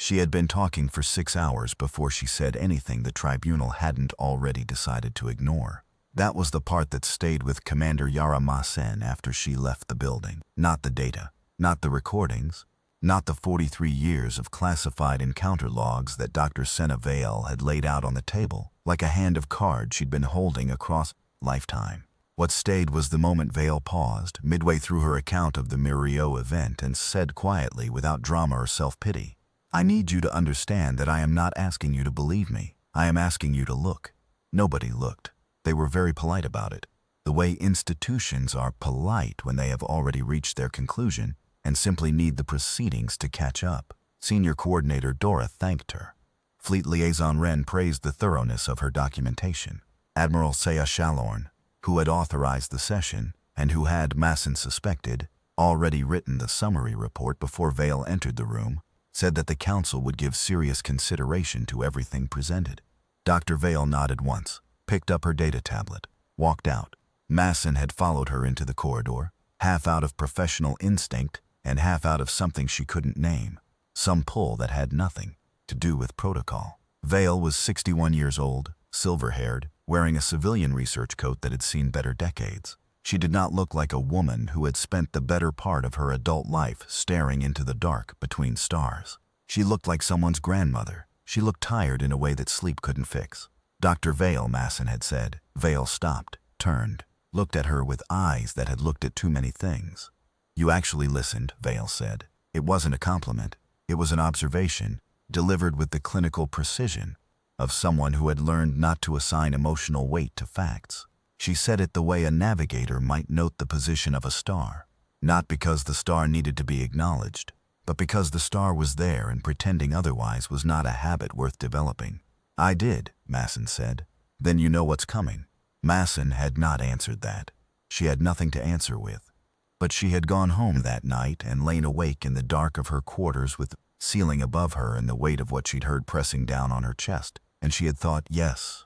She had been talking for 6 hours before she said anything the tribunal hadn't already decided to ignore. That was the part that stayed with Commander Yara Masen after she left the building. Not the data, not the recordings, not the 43 years of classified encounter logs that Dr. Senna Vale had laid out on the table, like a hand of cards she'd been holding across lifetime. What stayed was the moment Vale paused, midway through her account of the Mirio event, and said quietly, without drama or self-pity, "I need you to understand that I am not asking you to believe me. I am asking you to look." Nobody looked. They were very polite about it, the way institutions are polite when they have already reached their conclusion and simply need the proceedings to catch up. Senior Coordinator Dora thanked her. Fleet Liaison Wren praised the thoroughness of her documentation. Admiral Saya Shalorn, who had authorized the session and who had, Masson suspected, already written the summary report before Vale entered the room, said that the council would give serious consideration to everything presented. Dr. Vale nodded once, picked up her data tablet, walked out. Masson had followed her into the corridor, half out of professional instinct and half out of something she couldn't name, some pull that had nothing to do with protocol. Vale was 61 years old, silver-haired, wearing a civilian research coat that had seen better decades. She did not look like a woman who had spent the better part of her adult life staring into the dark between stars. She looked like someone's grandmother. She looked tired in a way that sleep couldn't fix. "Dr. Vale," Masson had said. Vale stopped, turned, looked at her with eyes that had looked at too many things. "You actually listened," Vale said. It wasn't a compliment. It was an observation, delivered with the clinical precision of someone who had learned not to assign emotional weight to facts. She said it the way a navigator might note the position of a star, not because the star needed to be acknowledged, but because the star was there and pretending otherwise was not a habit worth developing. "I did," Masson said. "Then you know what's coming." Masson had not answered that. She had nothing to answer with. But she had gone home that night and lain awake in the dark of her quarters with the ceiling above her and the weight of what she'd heard pressing down on her chest. And she had thought, yes,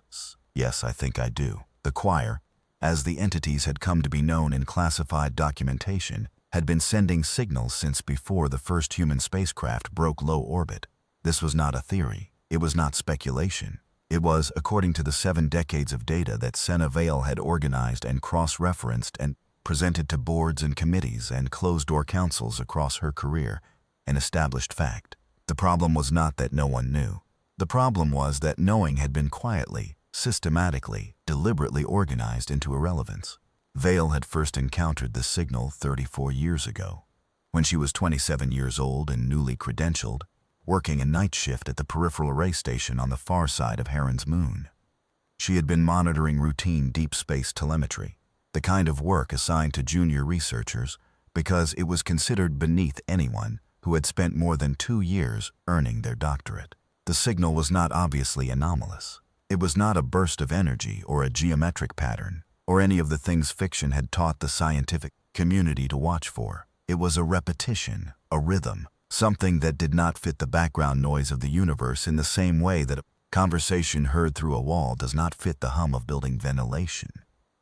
I think I do. The choir, as the entities had come to be known in classified documentation, had been sending signals since before the first human spacecraft broke low orbit. This was not a theory. It was not speculation. It was, according to the 7 decades of data that Senna Vale had organized and cross-referenced and presented to boards and committees and closed-door councils across her career, an established fact. The problem was not that no one knew. The problem was that knowing had been quietly, systematically, deliberately organized into irrelevance. Vale had first encountered the signal 34 years ago, when she was 27 years old and newly credentialed, working a night shift at the peripheral array station on the far side of Heron's moon. She had been monitoring routine deep space telemetry, the kind of work assigned to junior researchers because it was considered beneath anyone who had spent more than 2 years earning their doctorate. The signal was not obviously anomalous. It was not a burst of energy or a geometric pattern or any of the things fiction had taught the scientific community to watch for. It was a repetition, a rhythm, something that did not fit the background noise of the universe in the same way that a conversation heard through a wall does not fit the hum of building ventilation.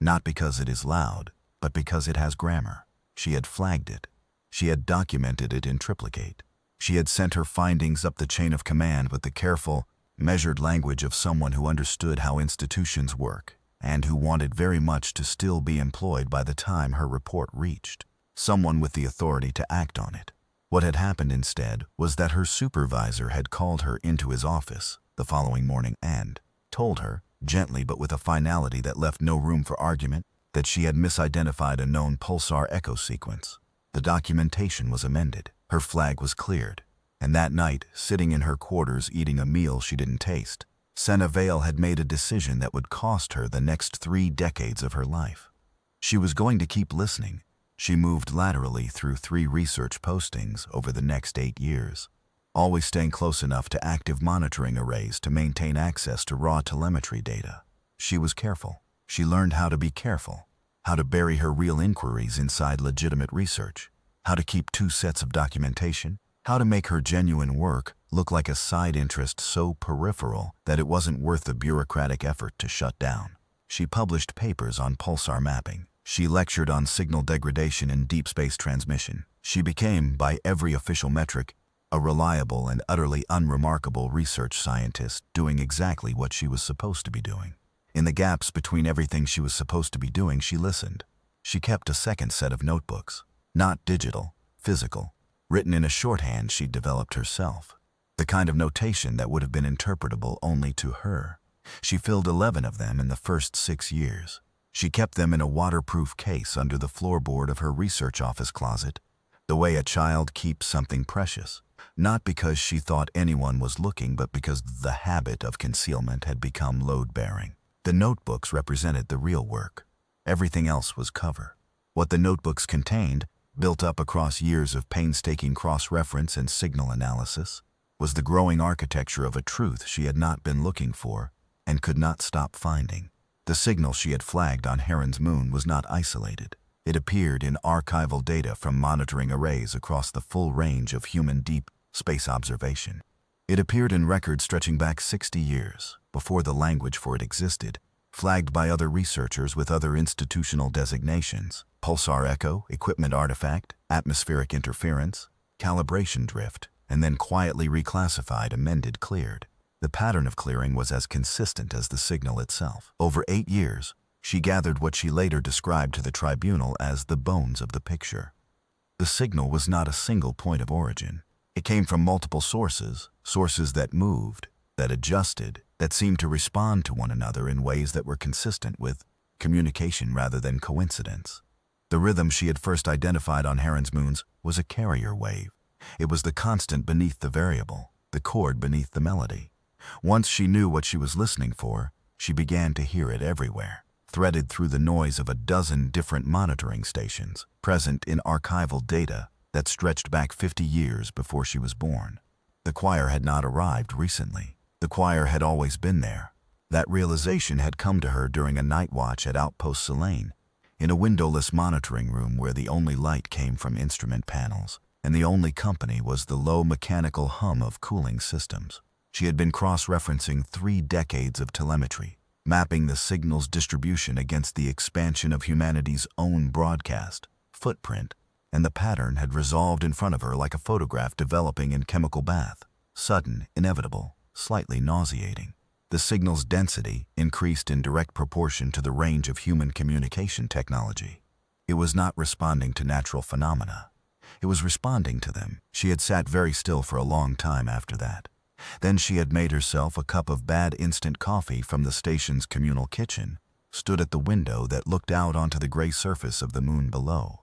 Not because it is loud, but because it has grammar. She had flagged it. She had documented it in triplicate. She had sent her findings up the chain of command with the careful, measured language of someone who understood how institutions work and who wanted very much to still be employed by the time her report reached. Someone with the authority to act on it. What had happened instead was that her supervisor had called her into his office the following morning and told her, gently but with a finality that left no room for argument, that she had misidentified a known pulsar echo sequence. The documentation was amended. Her flag was cleared. And that night, sitting in her quarters eating a meal she didn't taste, Senna Vale had made a decision that would cost her the next 3 decades of her life. She was going to keep listening. She moved laterally through 3 research postings over the next 8 years, always staying close enough to active monitoring arrays to maintain access to raw telemetry data. She was careful. She learned how to be careful, how to bury her real inquiries inside legitimate research, how to keep 2 sets of documentation, how to make her genuine work look like a side interest so peripheral that it wasn't worth the bureaucratic effort to shut down. She published papers on pulsar mapping. She lectured on signal degradation in deep space transmission. She became, by every official metric, A reliable and utterly unremarkable research scientist doing exactly what she was supposed to be doing. In the gaps between everything she was supposed to be doing, she listened. She kept a second set of notebooks, not digital, physical, written in a shorthand she'd developed herself. The kind of notation that would have been interpretable only to her. She filled 11 of them in the first 6 years. She kept them in a waterproof case under the floorboard of her research office closet, the way a child keeps something precious, not because she thought anyone was looking, but because the habit of concealment had become load-bearing. The notebooks represented the real work. Everything else was cover. What the notebooks contained, built up across years of painstaking cross-reference and signal analysis, was the growing architecture of a truth she had not been looking for and could not stop finding. The signal she had flagged on Heron's moon was not isolated. It appeared in archival data from monitoring arrays across the full range of human deep space observation. It appeared in records stretching back 60 years, before the language for it existed, flagged by other researchers with other institutional designations: pulsar echo, equipment artifact, atmospheric interference, calibration drift, and then quietly reclassified, amended, cleared. The pattern of clearing was as consistent as the signal itself. Over 8 years, she gathered what she later described to the tribunal as the bones of the picture. The signal was not a single point of origin. It came from multiple sources, sources that moved, that adjusted, that seemed to respond to one another in ways that were consistent with communication rather than coincidence. The rhythm she had first identified on Heron's moons was a carrier wave. It was the constant beneath the variable, the chord beneath the melody. Once she knew what she was listening for, she began to hear it everywhere, threaded through the noise of a dozen different monitoring stations, present in archival data that stretched back 50 years before she was born. The choir had not arrived recently. The choir had always been there. That realization had come to her during a night watch at Outpost Selene, in a windowless monitoring room where the only light came from instrument panels, and the only company was the low mechanical hum of cooling systems. She had been cross-referencing 3 decades of telemetry, mapping the signal's distribution against the expansion of humanity's own broadcast footprint, and the pattern had resolved in front of her like a photograph developing in chemical bath, sudden, inevitable, slightly nauseating. The signal's density increased in direct proportion to the range of human communication technology. It was not responding to natural phenomena. It was responding to them. She had sat very still for a long time after that. Then she had made herself a cup of bad instant coffee from the station's communal kitchen, stood at the window that looked out onto the gray surface of the moon below,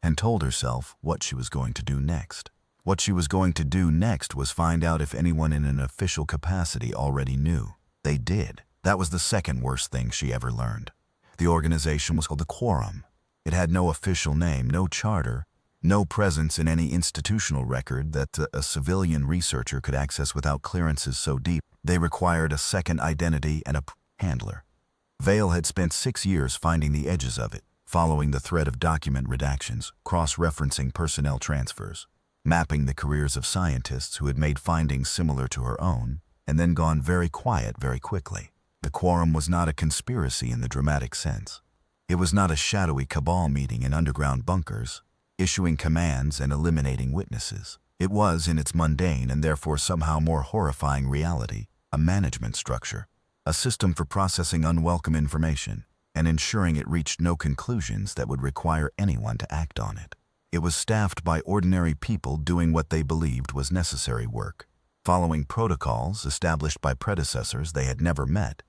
and told herself what she was going to do next. What she was going to do next was find out if anyone in an official capacity already knew. They did. That was the second worst thing she ever learned. The organization was called the Quorum. It had no official name, no charter, no presence in any institutional record that a civilian researcher could access without clearances so deep they required a second identity and a handler. Vale had spent 6 years finding the edges of it, following the thread of document redactions, cross-referencing personnel transfers, mapping the careers of scientists who had made findings similar to her own, and then gone very quiet very quickly. The Quorum was not a conspiracy in the dramatic sense. It was not a shadowy cabal meeting in underground bunkers, issuing commands and eliminating witnesses. It was, in its mundane and therefore somehow more horrifying reality, a management structure, a system for processing unwelcome information and ensuring it reached no conclusions that would require anyone to act on it. It was staffed by ordinary people doing what they believed was necessary work, following protocols established by predecessors they had never met,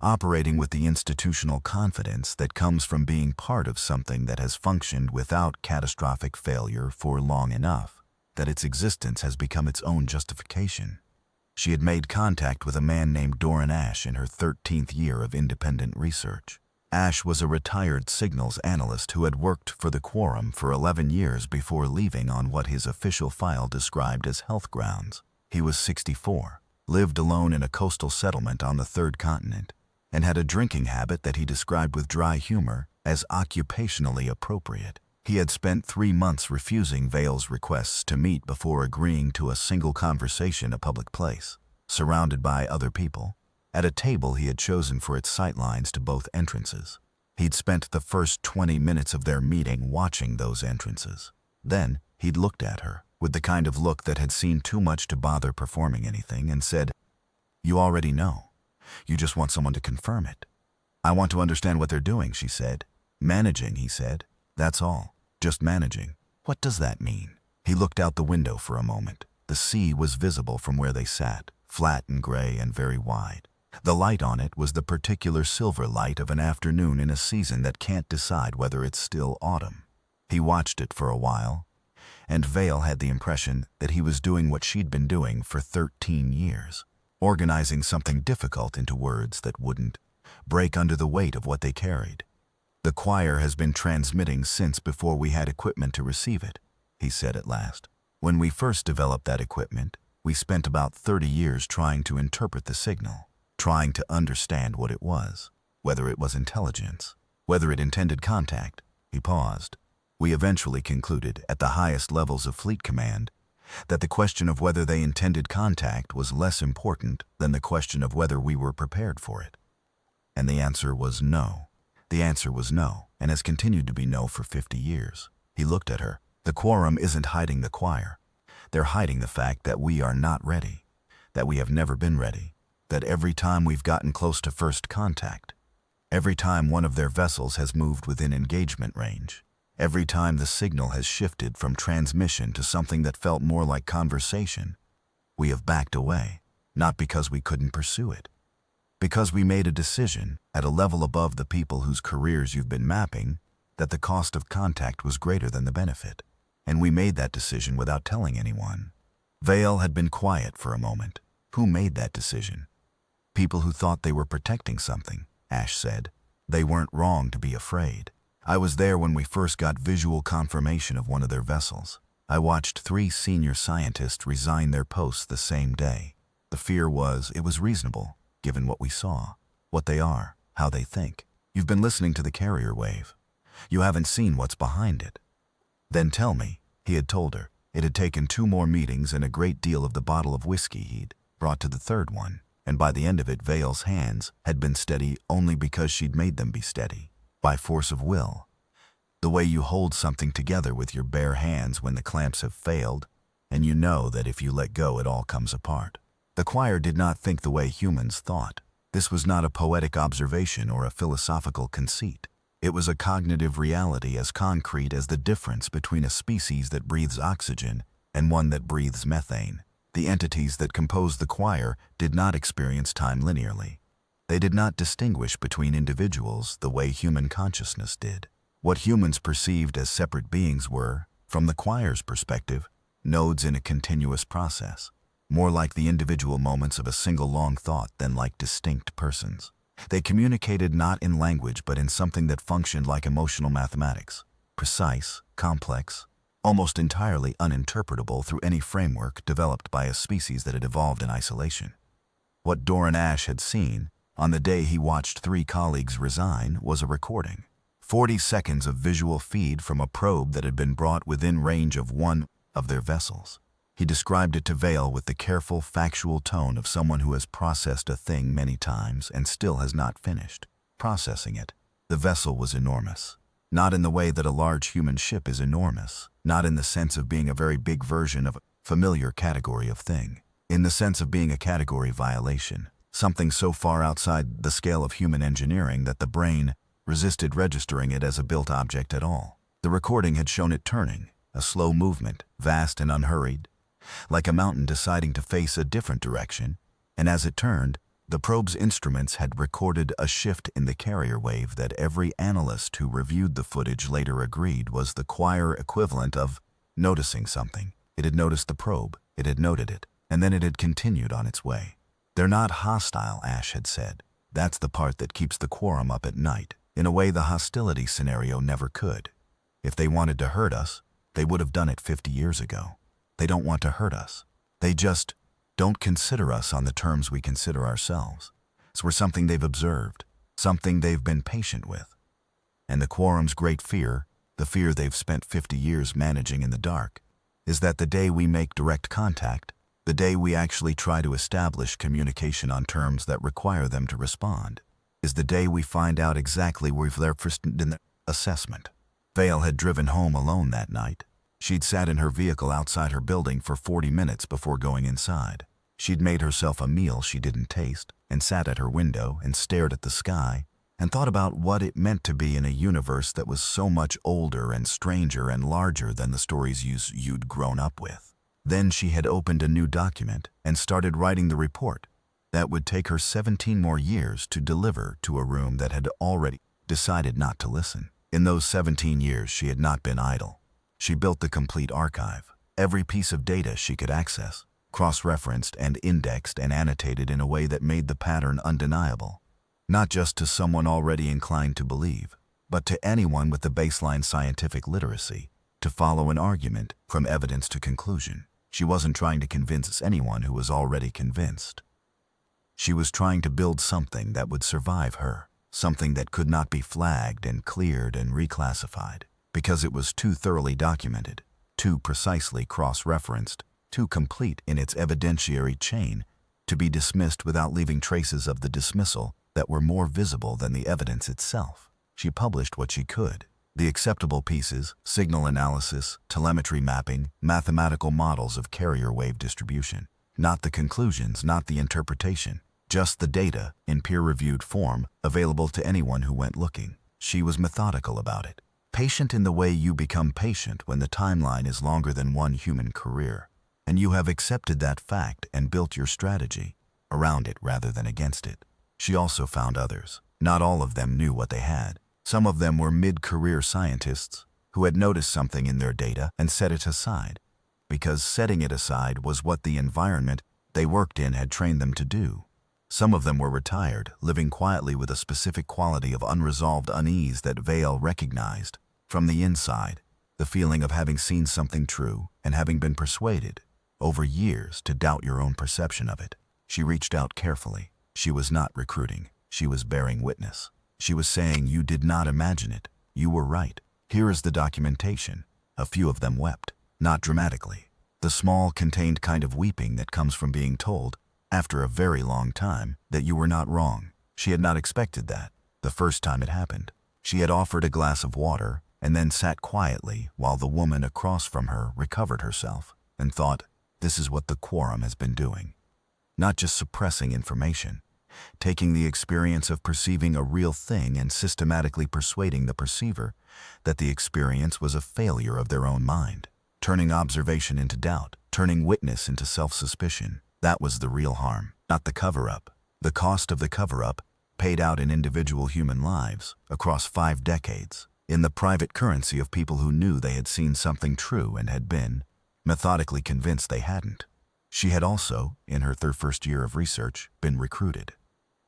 operating with the institutional confidence that comes from being part of something that has functioned without catastrophic failure for long enough that its existence has become its own justification. She had made contact with a man named Doran Ash in her 13th year of independent research. Ash was a retired signals analyst who had worked for the Quorum for 11 years before leaving on what his official file described as health grounds. He was 64. Lived alone in a coastal settlement on the third continent, and had a drinking habit that he described with dry humor as occupationally appropriate. He had spent 3 months refusing Vale's requests to meet before agreeing to a single conversation in a public place, surrounded by other people, at a table he had chosen for its sightlines to both entrances. He'd spent the first 20 minutes of their meeting watching those entrances. Then he'd looked at her. with the kind of look that had seen too much to bother performing anything, and said, "You already know. You just want someone to confirm it." "I want to understand what they're doing," she said. "Managing," he said. "That's all. Just managing." "What does that mean?" He looked out the window for a moment. The sea was visible from where they sat, flat and gray and very wide. The light on it was the particular silver light of an afternoon in a season that can't decide whether it's still autumn. He watched it for a while, and Vale had the impression that he was doing what she'd been doing for 13 years, organizing something difficult into words that wouldn't break under the weight of what they carried. "The choir has been transmitting since before we had equipment to receive it," he said at last. "When we first developed that equipment, we spent about 30 years trying to interpret the signal, trying to understand what it was, whether it was intelligence, whether it intended contact." He paused. "We eventually concluded, at the highest levels of Fleet Command, that the question of whether they intended contact was less important than the question of whether we were prepared for it. And the answer was no. The answer was no, and has continued to be no for 50 years. He looked at her. "The quorum isn't hiding the choir. They're hiding the fact that we are not ready, that we have never been ready, that every time we've gotten close to first contact, every time one of their vessels has moved within engagement range, every time the signal has shifted from transmission to something that felt more like conversation, we have backed away, not because we couldn't pursue it, because we made a decision at a level above the people whose careers you've been mapping that the cost of contact was greater than the benefit. And we made that decision without telling anyone." Vale had been quiet for a moment. "Who made that decision?" "People who thought they were protecting something," Ash said. "They weren't wrong to be afraid. I was there when we first got visual confirmation of one of their vessels. I watched 3 senior scientists resign their posts the same day. The fear was it was reasonable, given what we saw, what they are, how they think. You've been listening to the carrier wave. You haven't seen what's behind it." "Then tell me," he had told her. It had taken 2 more meetings and a great deal of the bottle of whiskey he'd brought to the 3rd one, and by the end of it Vale's hands had been steady only because she'd made them be steady, by force of will. The way you hold something together with your bare hands when the clamps have failed, and you know that if you let go it all comes apart. The choir did not think the way humans thought. This was not a poetic observation or a philosophical conceit. It was a cognitive reality as concrete as the difference between a species that breathes oxygen and one that breathes methane. The entities that composed the choir did not experience time linearly. They did not distinguish between individuals the way human consciousness did. What humans perceived as separate beings were, from the choir's perspective, nodes in a continuous process, more like the individual moments of a single long thought than like distinct persons. They communicated not in language but in something that functioned like emotional mathematics, precise, complex, almost entirely uninterpretable through any framework developed by a species that had evolved in isolation. What Doran Ash had seen, on the day he watched 3 colleagues resign, was a recording. 40 seconds of visual feed from a probe that had been brought within range of one of their vessels. He described it to Vale with the careful, factual tone of someone who has processed a thing many times and still has not finished processing it. The vessel was enormous. Not in the way that a large human ship is enormous, not in the sense of being a very big version of a familiar category of thing, in the sense of being a category violation, something so far outside the scale of human engineering that the brain resisted registering it as a built object at all. The recording had shown it turning, a slow movement, vast and unhurried, like a mountain deciding to face a different direction, and as it turned, the probe's instruments had recorded a shift in the carrier wave that every analyst who reviewed the footage later agreed was the choir equivalent of noticing something. It had noticed the probe, it had noted it, and then it had continued on its way. "They're not hostile," Ash had said. "That's the part that keeps the quorum up at night, in a way the hostility scenario never could. If they wanted to hurt us, they would have done it 50 years ago. They don't want to hurt us. They just don't consider us on the terms we consider ourselves. So we're something they've observed, something they've been patient with. And the quorum's great fear, the fear they've spent 50 years managing in the dark, is that the day we make direct contact, the day we actually try to establish communication on terms that require them to respond, is the day we find out exactly where we've left in the assessment." Vale had driven home alone that night. She'd sat in her vehicle outside her building for 40 minutes before going inside. She'd made herself a meal she didn't taste and sat at her window and stared at the sky and thought about what it meant to be in a universe that was so much older and stranger and larger than the stories you'd grown up with. Then she had opened a new document and started writing the report that would take her 17 more years to deliver to a room that had already decided not to listen. In those 17 years, she had not been idle. She built the complete archive, every piece of data she could access, cross-referenced and indexed and annotated in a way that made the pattern undeniable, not just to someone already inclined to believe, but to anyone with the baseline scientific literacy to follow an argument from evidence to conclusion. She wasn't trying to convince anyone who was already convinced. She was trying to build something that would survive her, something that could not be flagged and cleared and reclassified, because it was too thoroughly documented, too precisely cross-referenced, too complete in its evidentiary chain to be dismissed without leaving traces of the dismissal that were more visible than the evidence itself. She published what she could. The acceptable pieces, signal analysis, telemetry mapping, mathematical models of carrier wave distribution. Not the conclusions, not the interpretation, just the data in peer-reviewed form available to anyone who went looking. She was methodical about it. Patient in the way you become patient when the timeline is longer than one human career, and you have accepted that fact and built your strategy around it rather than against it. She also found others. Not all of them knew what they had. Some of them were mid-career scientists who had noticed something in their data and set it aside, because setting it aside was what the environment they worked in had trained them to do. Some of them were retired, living quietly with a specific quality of unresolved unease that Vale recognized from the inside, the feeling of having seen something true and having been persuaded over years to doubt your own perception of it. She reached out carefully. She was not recruiting. She was bearing witness. She was saying, you did not imagine it. You were right. Here is the documentation. A few of them wept, not dramatically. The small, contained kind of weeping that comes from being told, after a very long time, that you were not wrong. She had not expected that, the first time it happened. She had offered a glass of water and then sat quietly while the woman across from her recovered herself and thought, this is what the quorum has been doing. Not just suppressing information, taking the experience of perceiving a real thing and systematically persuading the perceiver that the experience was a failure of their own mind, turning observation into doubt, turning witness into self-suspicion. That was the real harm, not the cover-up. The cost of the cover-up paid out in individual human lives across 5 decades, in the private currency of people who knew they had seen something true and had been methodically convinced they hadn't. She had also, in her first year of research, been recruited.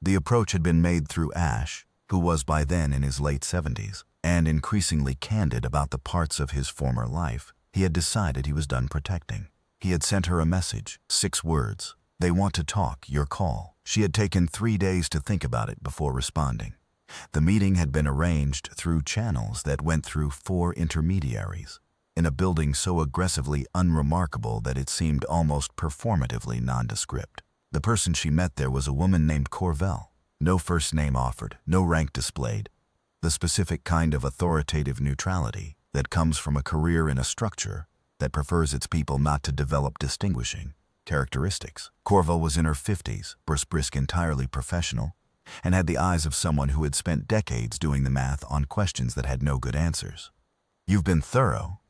The approach had been made through Ash, who was by then in his late 70s, and increasingly candid about the parts of his former life he had decided he was done protecting. He had sent her a message, 6 words. They want to talk, your call. She had taken 3 days to think about it before responding. The meeting had been arranged through channels that went through 4 intermediaries, in a building so aggressively unremarkable that it seemed almost performatively nondescript. The person she met there was a woman named Corvell. No first name offered, no rank displayed. The specific kind of authoritative neutrality that comes from a career in a structure that prefers its people not to develop distinguishing characteristics. Corvell was in her 50s, brisk, entirely professional, and had the eyes of someone who had spent decades doing the math on questions that had no good answers. You've been thorough,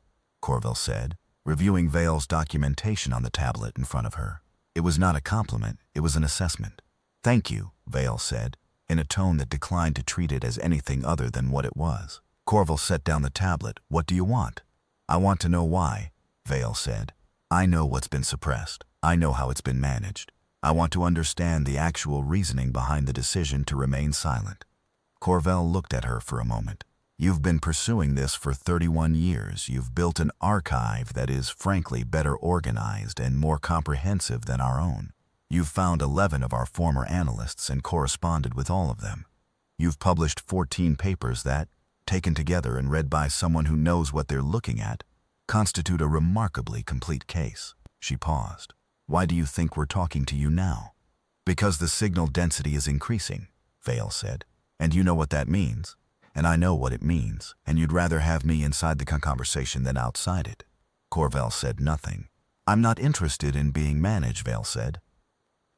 Corvell said, reviewing Vale's documentation on the tablet in front of her. It was not a compliment, it was an assessment. Thank you, Vale said, in a tone that declined to treat it as anything other than what it was. Corvell set down the tablet. What do you want? I want to know why, Vale said. I know what's been suppressed. I know how it's been managed. I want to understand the actual reasoning behind the decision to remain silent. Corvell looked at her for a moment. You've been pursuing this for 31 years. You've built an archive that is, frankly, better organized and more comprehensive than our own. You've found 11 of our former analysts and corresponded with all of them. You've published 14 papers that, taken together and read by someone who knows what they're looking at, constitute a remarkably complete case. She paused. Why do you think we're talking to you now? Because the signal density is increasing, Vale said. And you know what that means. And I know what it means, and you'd rather have me inside the conversation than outside it. Corvell said nothing. I'm not interested in being managed, Vale said.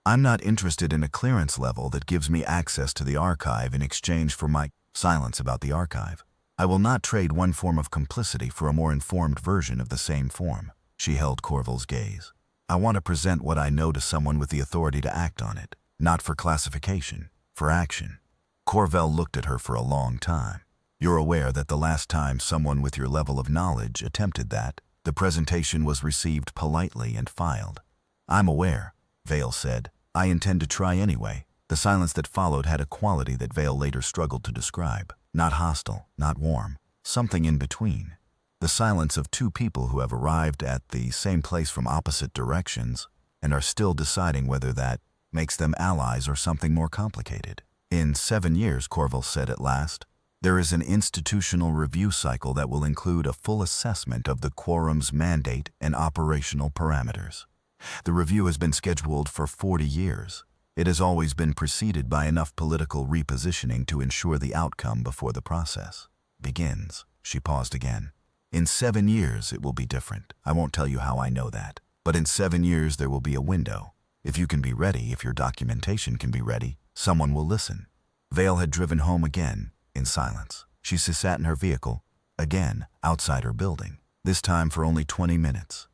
I'm not interested in a clearance level that gives me access to the archive in exchange for my silence about the archive. I will not trade one form of complicity for a more informed version of the same form. She held Corvell's gaze. I want to present what I know to someone with the authority to act on it, not for classification, for action. Corvell looked at her for a long time. You're aware that the last time someone with your level of knowledge attempted that, the presentation was received politely and filed. I'm aware, Vale said. I intend to try anyway. The silence that followed had a quality that Vale later struggled to describe. Not hostile, not warm, something in between. The silence of two people who have arrived at the same place from opposite directions and are still deciding whether that makes them allies or something more complicated. In 7 years, Corvell said at last, there is an institutional review cycle that will include a full assessment of the quorum's mandate and operational parameters. The review has been scheduled for 40 years. It has always been preceded by enough political repositioning to ensure the outcome before the process begins. She paused again. In 7 years, it will be different. I won't tell you how I know that. But in 7 years, there will be a window. If you can be ready, if your documentation can be ready, someone will listen. Vale had driven home again, in silence. She sat in her vehicle, again, outside her building, this time for only 20 minutes.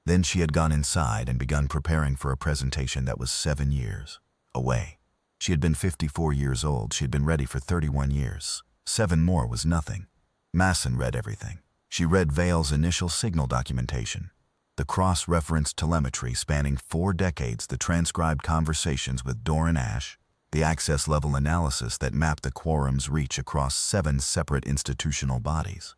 Then she had gone inside and begun preparing for a presentation that was 7 years away. She had been 54 years old. She had been ready for 31 years. 7 more was nothing. Masson read everything. She read Vale's initial signal documentation, the cross-referenced telemetry spanning 4 decades, the transcribed conversations with Doran Ash, the access-level analysis that mapped the quorum's reach across 7 separate institutional bodies.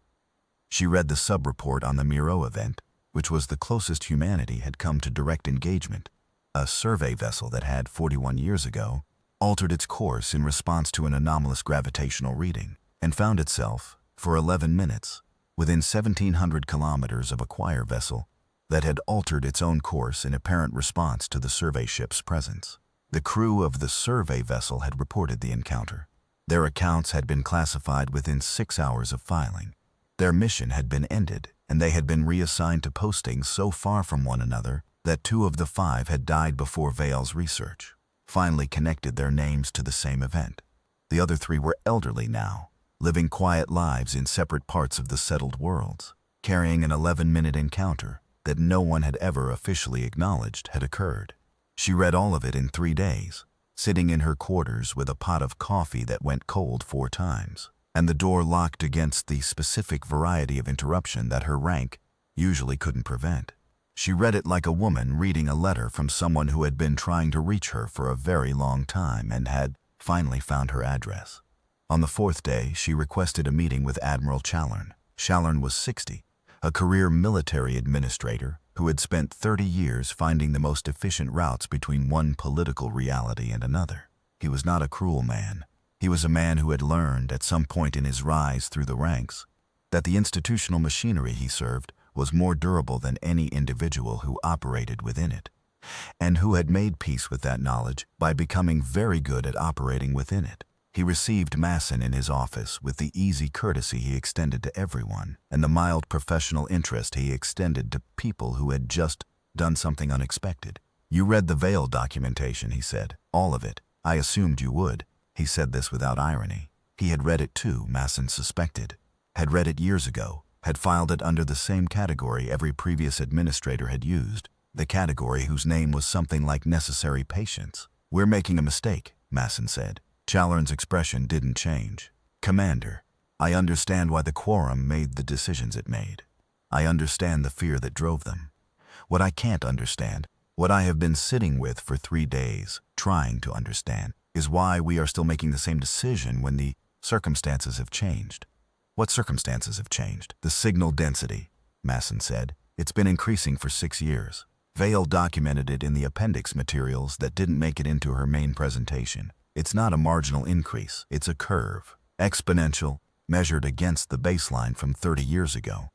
She read the sub-report on the Miro event, which was the closest humanity had come to direct engagement. A survey vessel that had, 41 years ago, altered its course in response to an anomalous gravitational reading and found itself, for 11 minutes, within 1,700 kilometers of a Quire vessel that had altered its own course in apparent response to the survey ship's presence. The crew of the survey vessel had reported the encounter. Their accounts had been classified within 6 hours of filing. Their mission had been ended, and they had been reassigned to postings so far from one another that 2 of the 5 had died before Vale's research finally connected their names to the same event. The other 3 were elderly now, living quiet lives in separate parts of the settled worlds, carrying an 11-minute encounter that no one had ever officially acknowledged had occurred. She read all of it in 3 days, sitting in her quarters with a pot of coffee that went cold 4 times, and the door locked against the specific variety of interruption that her rank usually couldn't prevent. She read it like a woman reading a letter from someone who had been trying to reach her for a very long time and had finally found her address. On the 4th day, she requested a meeting with Admiral Chalern. Chalern was 60, a career military administrator who had spent 30 years finding the most efficient routes between one political reality and another. He was not a cruel man. He was a man who had learned, at some point in his rise through the ranks, that the institutional machinery he served was more durable than any individual who operated within it, and who had made peace with that knowledge by becoming very good at operating within it. He received Masson in his office with the easy courtesy he extended to everyone, and the mild professional interest he extended to people who had just done something unexpected. You read the Vale documentation, he said. All of it. I assumed you would. He said this without irony. He had read it too, Masson suspected. Had read it years ago. Had filed it under the same category every previous administrator had used, the category whose name was something like necessary patience. We're making a mistake, Masson said. Chalern's expression didn't change. Commander, I understand why the quorum made the decisions it made. I understand the fear that drove them. What I can't understand, what I have been sitting with for 3 days, trying to understand, is why we are still making the same decision when the circumstances have changed. What circumstances have changed? The signal density, Masson said. It's been increasing for 6 years. Vale documented it in the appendix materials that didn't make it into her main presentation. It's not a marginal increase, it's a curve. Exponential, measured against the baseline from 30 years ago.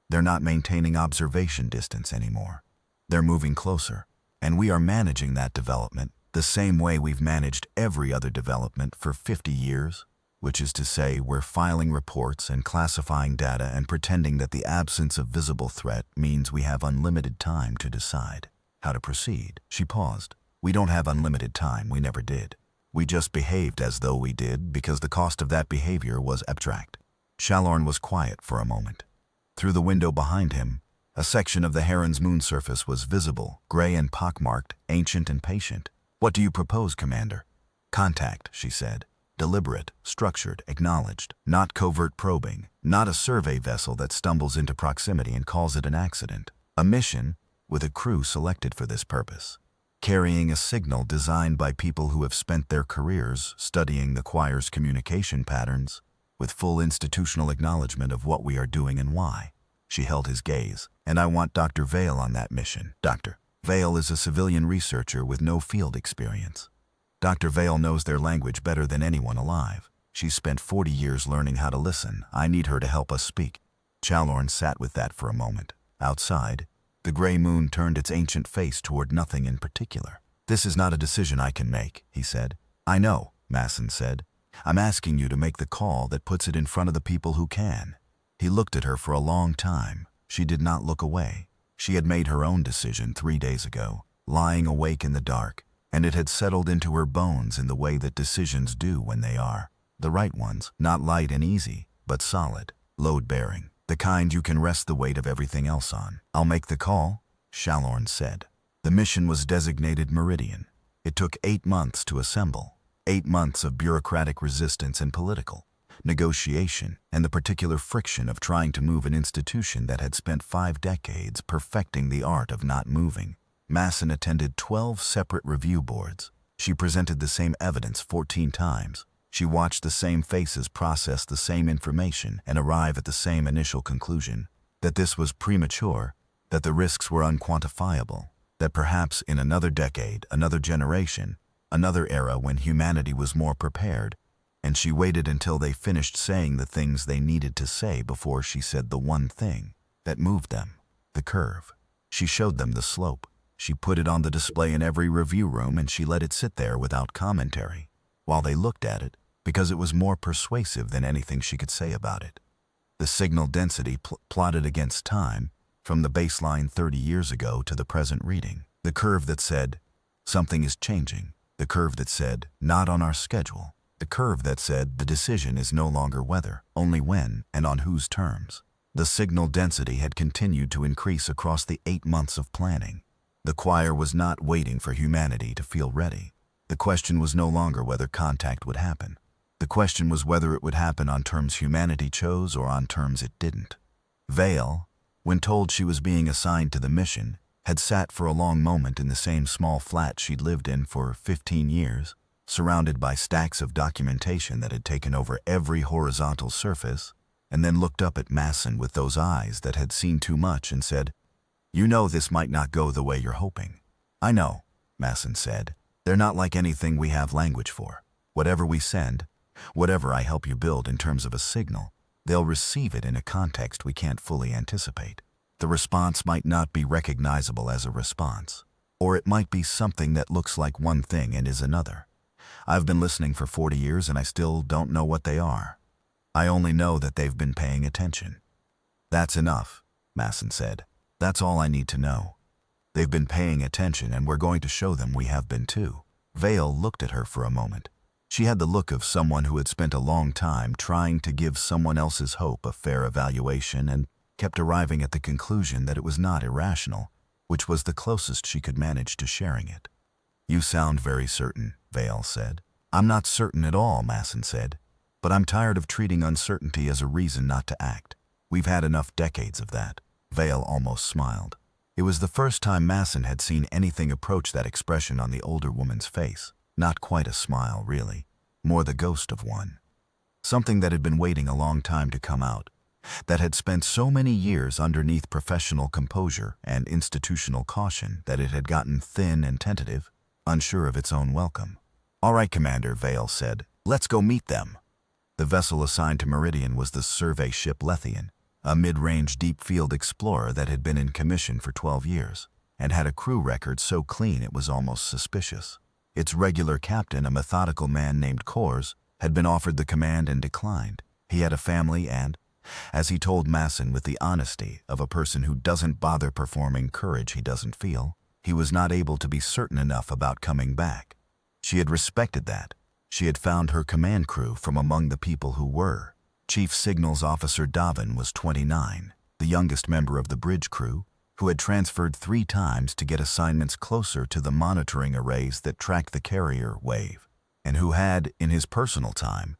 They're not maintaining observation distance anymore. They're moving closer, and we are managing that development the same way we've managed every other development for 50 years. which is to say we're filing reports and classifying data and pretending that the absence of visible threat means we have unlimited time to decide how to proceed. She paused. We don't have unlimited time, we never did. We just behaved as though we did because the cost of that behavior was abstract. Shalorn was quiet for a moment. Through the window behind him, a section of the Heron's moon surface was visible, gray and pockmarked, ancient and patient. What do you propose, Commander? Contact, she said. Deliberate, structured, acknowledged, not covert probing, not a survey vessel that stumbles into proximity and calls it an accident. A mission with a crew selected for this purpose, carrying a signal designed by people who have spent their careers studying the choir's communication patterns, with full institutional acknowledgement of what we are doing and why. She held his gaze. And I want Dr. Vale on that mission. Dr. Vale is a civilian researcher with no field experience. Dr. Vale knows their language better than anyone alive. She's spent 40 years learning how to listen. I need her to help us speak. Shalorn sat with that for a moment. Outside, the gray moon turned its ancient face toward nothing in particular. This is not a decision I can make, he said. I know, Masson said. I'm asking you to make the call that puts it in front of the people who can. He looked at her for a long time. She did not look away. She had made her own decision 3 days ago, lying awake in the dark, and it had settled into her bones in the way that decisions do when they are. The right ones, not light and easy, but solid, load-bearing, the kind you can rest the weight of everything else on. I'll make the call, Shalorn said. The mission was designated Meridian. It took 8 months to assemble, 8 months of bureaucratic resistance and political negotiation, and the particular friction of trying to move an institution that had spent 5 decades perfecting the art of not moving. Masson attended 12 separate review boards. She presented the same evidence 14 times. She watched the same faces process the same information and arrive at the same initial conclusion, that this was premature, that the risks were unquantifiable, that perhaps in another decade, another generation, another era when humanity was more prepared, and she waited until they finished saying the things they needed to say before she said the one thing that moved them, the curve. She showed them the slope. She put it on the display in every review room and she let it sit there without commentary, while they looked at it, because it was more persuasive than anything she could say about it. The signal density plotted against time, from the baseline 30 years ago to the present reading. The curve that said, something is changing. The curve that said, not on our schedule. The curve that said the decision is no longer whether, only when, and on whose terms. The signal density had continued to increase across the 8 months of planning. The choir was not waiting for humanity to feel ready. The question was no longer whether contact would happen. The question was whether it would happen on terms humanity chose or on terms it didn't. Vale, when told she was being assigned to the mission, had sat for a long moment in the same small flat she'd lived in for 15 years, surrounded by stacks of documentation that had taken over every horizontal surface, and then looked up at Masson with those eyes that had seen too much and said, "You know this might not go the way you're hoping." "I know," Masson said. "They're not like anything we have language for. Whatever we send, whatever I help you build in terms of a signal, they'll receive it in a context we can't fully anticipate. The response might not be recognizable as a response, or it might be something that looks like one thing and is another. I've been listening for 40 years and I still don't know what they are. I only know that they've been paying attention." "That's enough," Masson said. "That's all I need to know. They've been paying attention and we're going to show them we have been too." Vale looked at her for a moment. She had the look of someone who had spent a long time trying to give someone else's hope a fair evaluation and kept arriving at the conclusion that it was not irrational, which was the closest she could manage to sharing it. "You sound very certain," Vale said. "I'm not certain at all," Masson said. "But I'm tired of treating uncertainty as a reason not to act. We've had enough decades of that." Vale almost smiled. It was the first time Masson had seen anything approach that expression on the older woman's face. Not quite a smile, really. More the ghost of one. Something that had been waiting a long time to come out. That had spent so many years underneath professional composure and institutional caution that it had gotten thin and tentative, unsure of its own welcome. "All right, Commander," Vale said. "Let's go meet them." The vessel assigned to Meridian was the survey ship Lethian, a mid-range deep-field explorer that had been in commission for 12 years, and had a crew record so clean it was almost suspicious. Its regular captain, a methodical man named Kors, had been offered the command and declined. He had a family and, as he told Masson with the honesty of a person who doesn't bother performing courage he doesn't feel, he was not able to be certain enough about coming back. She had respected that. She had found her command crew from among the people who were. Chief Signals Officer Davin was 29, the youngest member of the bridge crew, who had transferred 3 times to get assignments closer to the monitoring arrays that tracked the carrier wave, and who had, in his personal time,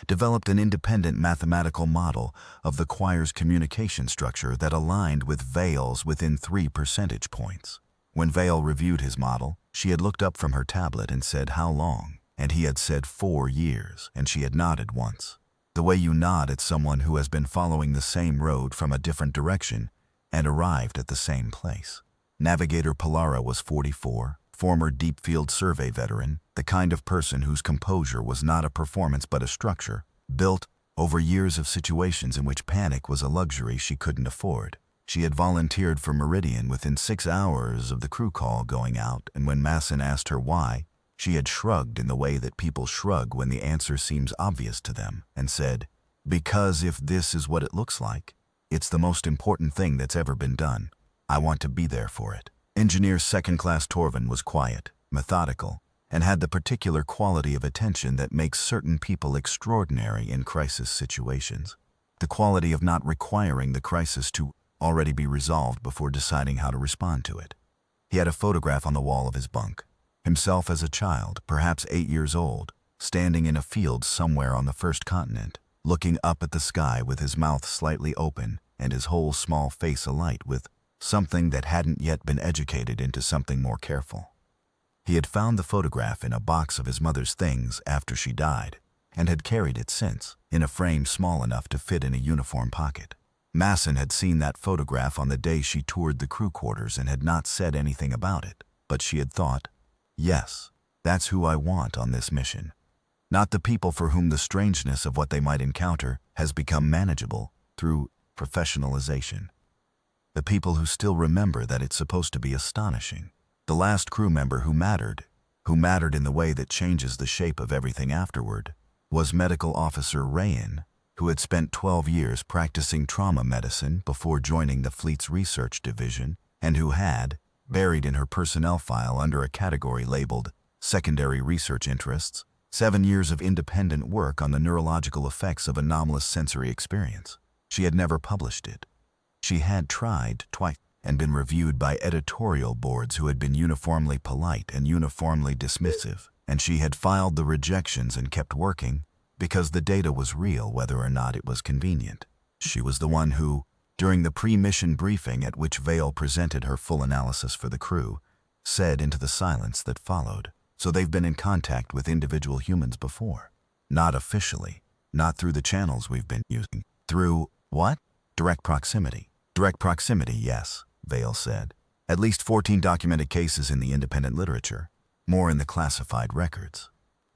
developed an independent mathematical model of the choir's communication structure that aligned with Vale's within 3 percentage points. When Vale reviewed his model, she had looked up from her tablet and said, "How long?" And he had said 4 years, and she had nodded once. The way you nod at someone who has been following the same road from a different direction and arrived at the same place. Navigator Polara was 44, former deep field survey veteran, the kind of person whose composure was not a performance but a structure, built over years of situations in which panic was a luxury she couldn't afford. She had volunteered for Meridian within 6 hours of the crew call going out, and when Masson asked her why, she had shrugged in the way that people shrug when the answer seems obvious to them, and said, "Because if this is what it looks like, it's the most important thing that's ever been done. I want to be there for it." Engineer second-class Torvin was quiet, methodical, and had the particular quality of attention that makes certain people extraordinary in crisis situations. The quality of not requiring the crisis to already be resolved before deciding how to respond to it. He had a photograph on the wall of his bunk. Himself as a child, perhaps 8 years old, standing in a field somewhere on the first continent, looking up at the sky with his mouth slightly open and his whole small face alight with something that hadn't yet been educated into something more careful. He had found the photograph in a box of his mother's things after she died, and had carried it since, in a frame small enough to fit in a uniform pocket. Masson had seen that photograph on the day she toured the crew quarters and had not said anything about it, but she had thought, "Yes, that's who I want on this mission." Not the people for whom the strangeness of what they might encounter has become manageable through professionalization. The people who still remember that it's supposed to be astonishing. The last crew member who mattered in the way that changes the shape of everything afterward, was Medical Officer Rayan, who had spent 12 years practicing trauma medicine before joining the fleet's research division, and who had, buried in her personnel file under a category labeled Secondary Research Interests, 7 years of independent work on the neurological effects of anomalous sensory experience. She had never published it. She had tried twice and been reviewed by editorial boards who had been uniformly polite and uniformly dismissive, and she had filed the rejections and kept working because the data was real whether or not it was convenient. She was the one who, during the pre-mission briefing at which Vale presented her full analysis for the crew, said into the silence that followed, "So they've been in contact with individual humans before. Not officially, not through the channels we've been using. Through, what? Direct proximity." "Direct proximity, yes," Vale said. "At least 14 documented cases in the independent literature, more in the classified records.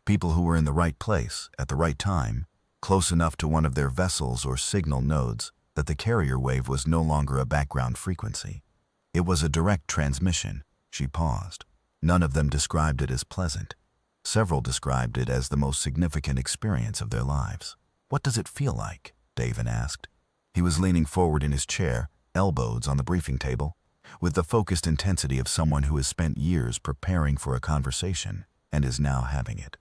People who were in the right place, at the right time, close enough to one of their vessels or signal nodes that the carrier wave was no longer a background frequency. It was a direct transmission." She paused. None of them described it as pleasant. Several described it as the most significant experience of their lives. "What does it feel like?" Davin asked. He was leaning forward in his chair, elbows on the briefing table, with the focused intensity of someone who has spent years preparing for a conversation and is now having it.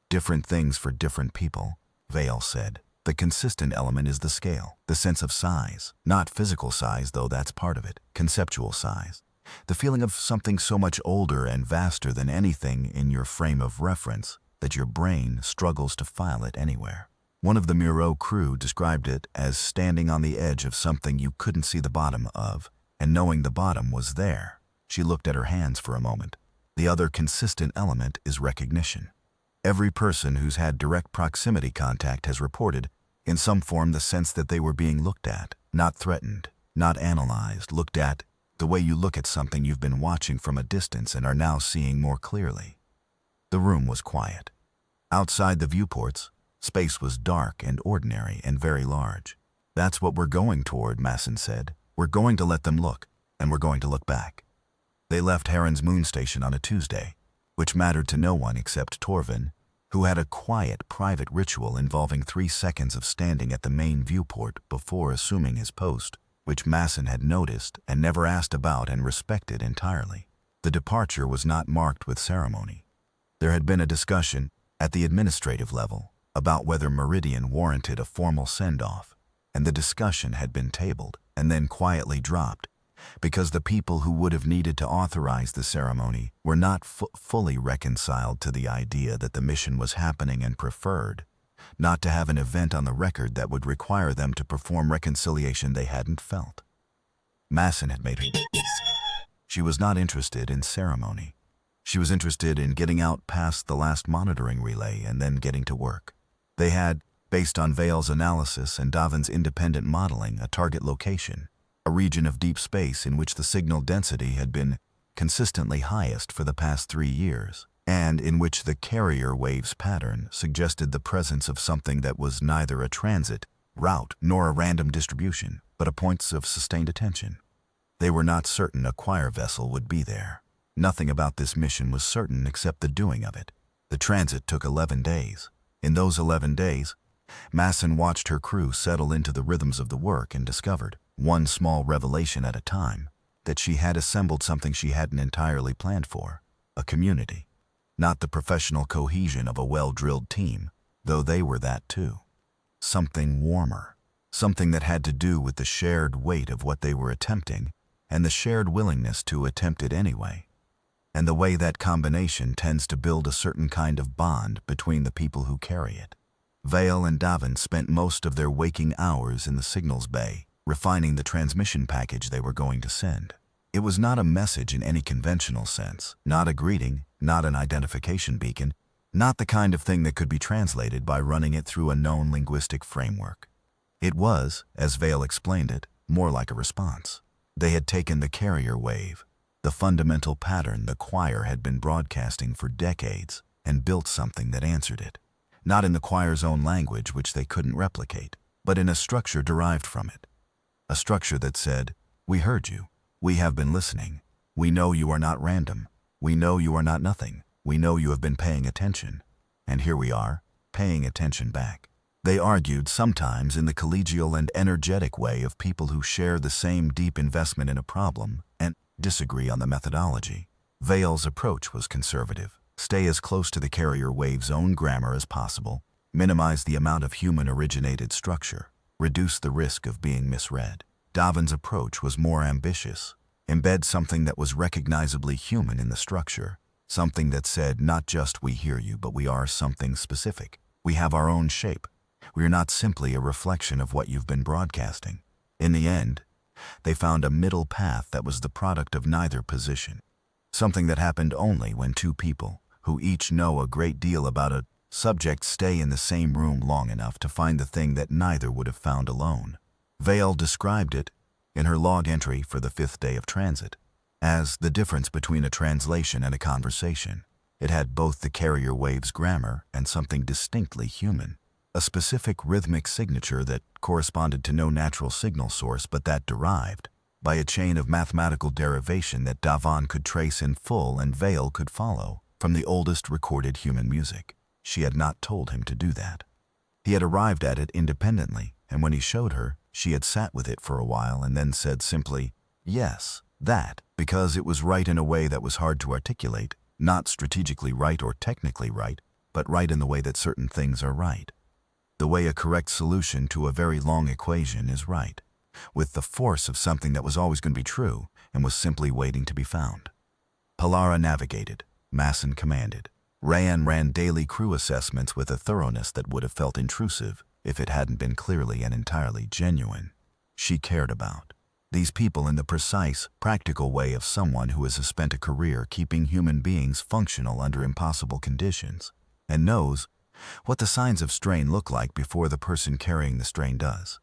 "Different things for different people," Vale said. "The consistent element is the scale, the sense of size. Not physical size, though that's part of it. Conceptual size. The feeling of something so much older and vaster than anything in your frame of reference that your brain struggles to file it anywhere. One of the Miro crew described it as standing on the edge of something you couldn't see the bottom of, and knowing the bottom was there." She looked at her hands for a moment. "The other consistent element is recognition. Every person who's had direct proximity contact has reported, in some form, the sense that they were being looked at, not threatened, not analyzed, looked at the way you look at something you've been watching from a distance and are now seeing more clearly." The room was quiet. Outside the viewports, space was dark and ordinary and very large. "That's what we're going toward," Masson said. "We're going to let them look, and we're going to look back." They left Heron's moon station on a Tuesday, which mattered to no one except Torvin, who had a quiet, private ritual involving 3 seconds of standing at the main viewport before assuming his post, which Masson had noticed and never asked about and respected entirely. The departure was not marked with ceremony. There had been a discussion, at the administrative level, about whether Meridian warranted a formal send-off, and the discussion had been tabled and then quietly dropped, because the people who would have needed to authorize the ceremony were not fully reconciled to the idea that the mission was happening and preferred not to have an event on the record that would require them to perform reconciliation they hadn't felt. Masson had made her peace. She was not interested in ceremony. She was interested in getting out past the last monitoring relay and then getting to work. They had, based on Vale's analysis and Davin's independent modeling, a target location, a region of deep space in which the signal density had been consistently highest for the past 3 years, and in which the carrier waves pattern suggested the presence of something that was neither a transit route nor a random distribution, but a point of sustained attention. They were not certain a choir vessel would be there. Nothing about this mission was certain except the doing of it. The transit took 11 days. In those 11 days, Masson watched her crew settle into the rhythms of the work and discovered, one small revelation at a time, that she had assembled something she hadn't entirely planned for, a community. Not the professional cohesion of a well-drilled team, though they were that too. Something warmer, something that had to do with the shared weight of what they were attempting and the shared willingness to attempt it anyway, and the way that combination tends to build a certain kind of bond between the people who carry it. Vale and Davin spent most of their waking hours in the signals bay, refining the transmission package they were going to send. It was not a message in any conventional sense, not a greeting, not an identification beacon, not the kind of thing that could be translated by running it through a known linguistic framework. It was, as Vale explained it, more like a response. They had taken the carrier wave, the fundamental pattern the choir had been broadcasting for decades, and built something that answered it. Not in the choir's own language, which they couldn't replicate, but in a structure derived from it. A structure that said, "We heard you. We have been listening. We know you are not random. We know you are not nothing. We know you have been paying attention. And here we are, paying attention back." They argued sometimes in the collegial and energetic way of people who share the same deep investment in a problem and disagree on the methodology. Vale's approach was conservative. Stay as close to the carrier wave's own grammar as possible, minimize the amount of human-originated structure, reduce the risk of being misread. Davin's approach was more ambitious. Embed something that was recognizably human in the structure, something that said not just "we hear you," but "we are something specific. We have our own shape. We are not simply a reflection of what you've been broadcasting." In the end, they found a middle path that was the product of neither position. Something that happened only when two people, who each know a great deal about a subject, stay in the same room long enough to find the thing that neither would have found alone. Vale described it, in her log entry for the 5th day of transit, as the difference between a translation and a conversation. It had both the carrier wave's grammar and something distinctly human, a specific rhythmic signature that corresponded to no natural signal source but that derived, by a chain of mathematical derivation that Davin could trace in full and Vale could follow, from the oldest recorded human music. She had not told him to do that. He had arrived at it independently, and when he showed her, she had sat with it for a while and then said simply, "Yes, that," because it was right in a way that was hard to articulate, not strategically right or technically right, but right in the way that certain things are right. The way a correct solution to a very long equation is right, with the force of something that was always going to be true and was simply waiting to be found. Palara navigated. Masson commanded. Rayan ran daily crew assessments with a thoroughness that would have felt intrusive if it hadn't been clearly and entirely genuine. She cared about these people in the precise, practical way of someone who has spent a career keeping human beings functional under impossible conditions, and knows what the signs of strain look like before the person carrying the strain does.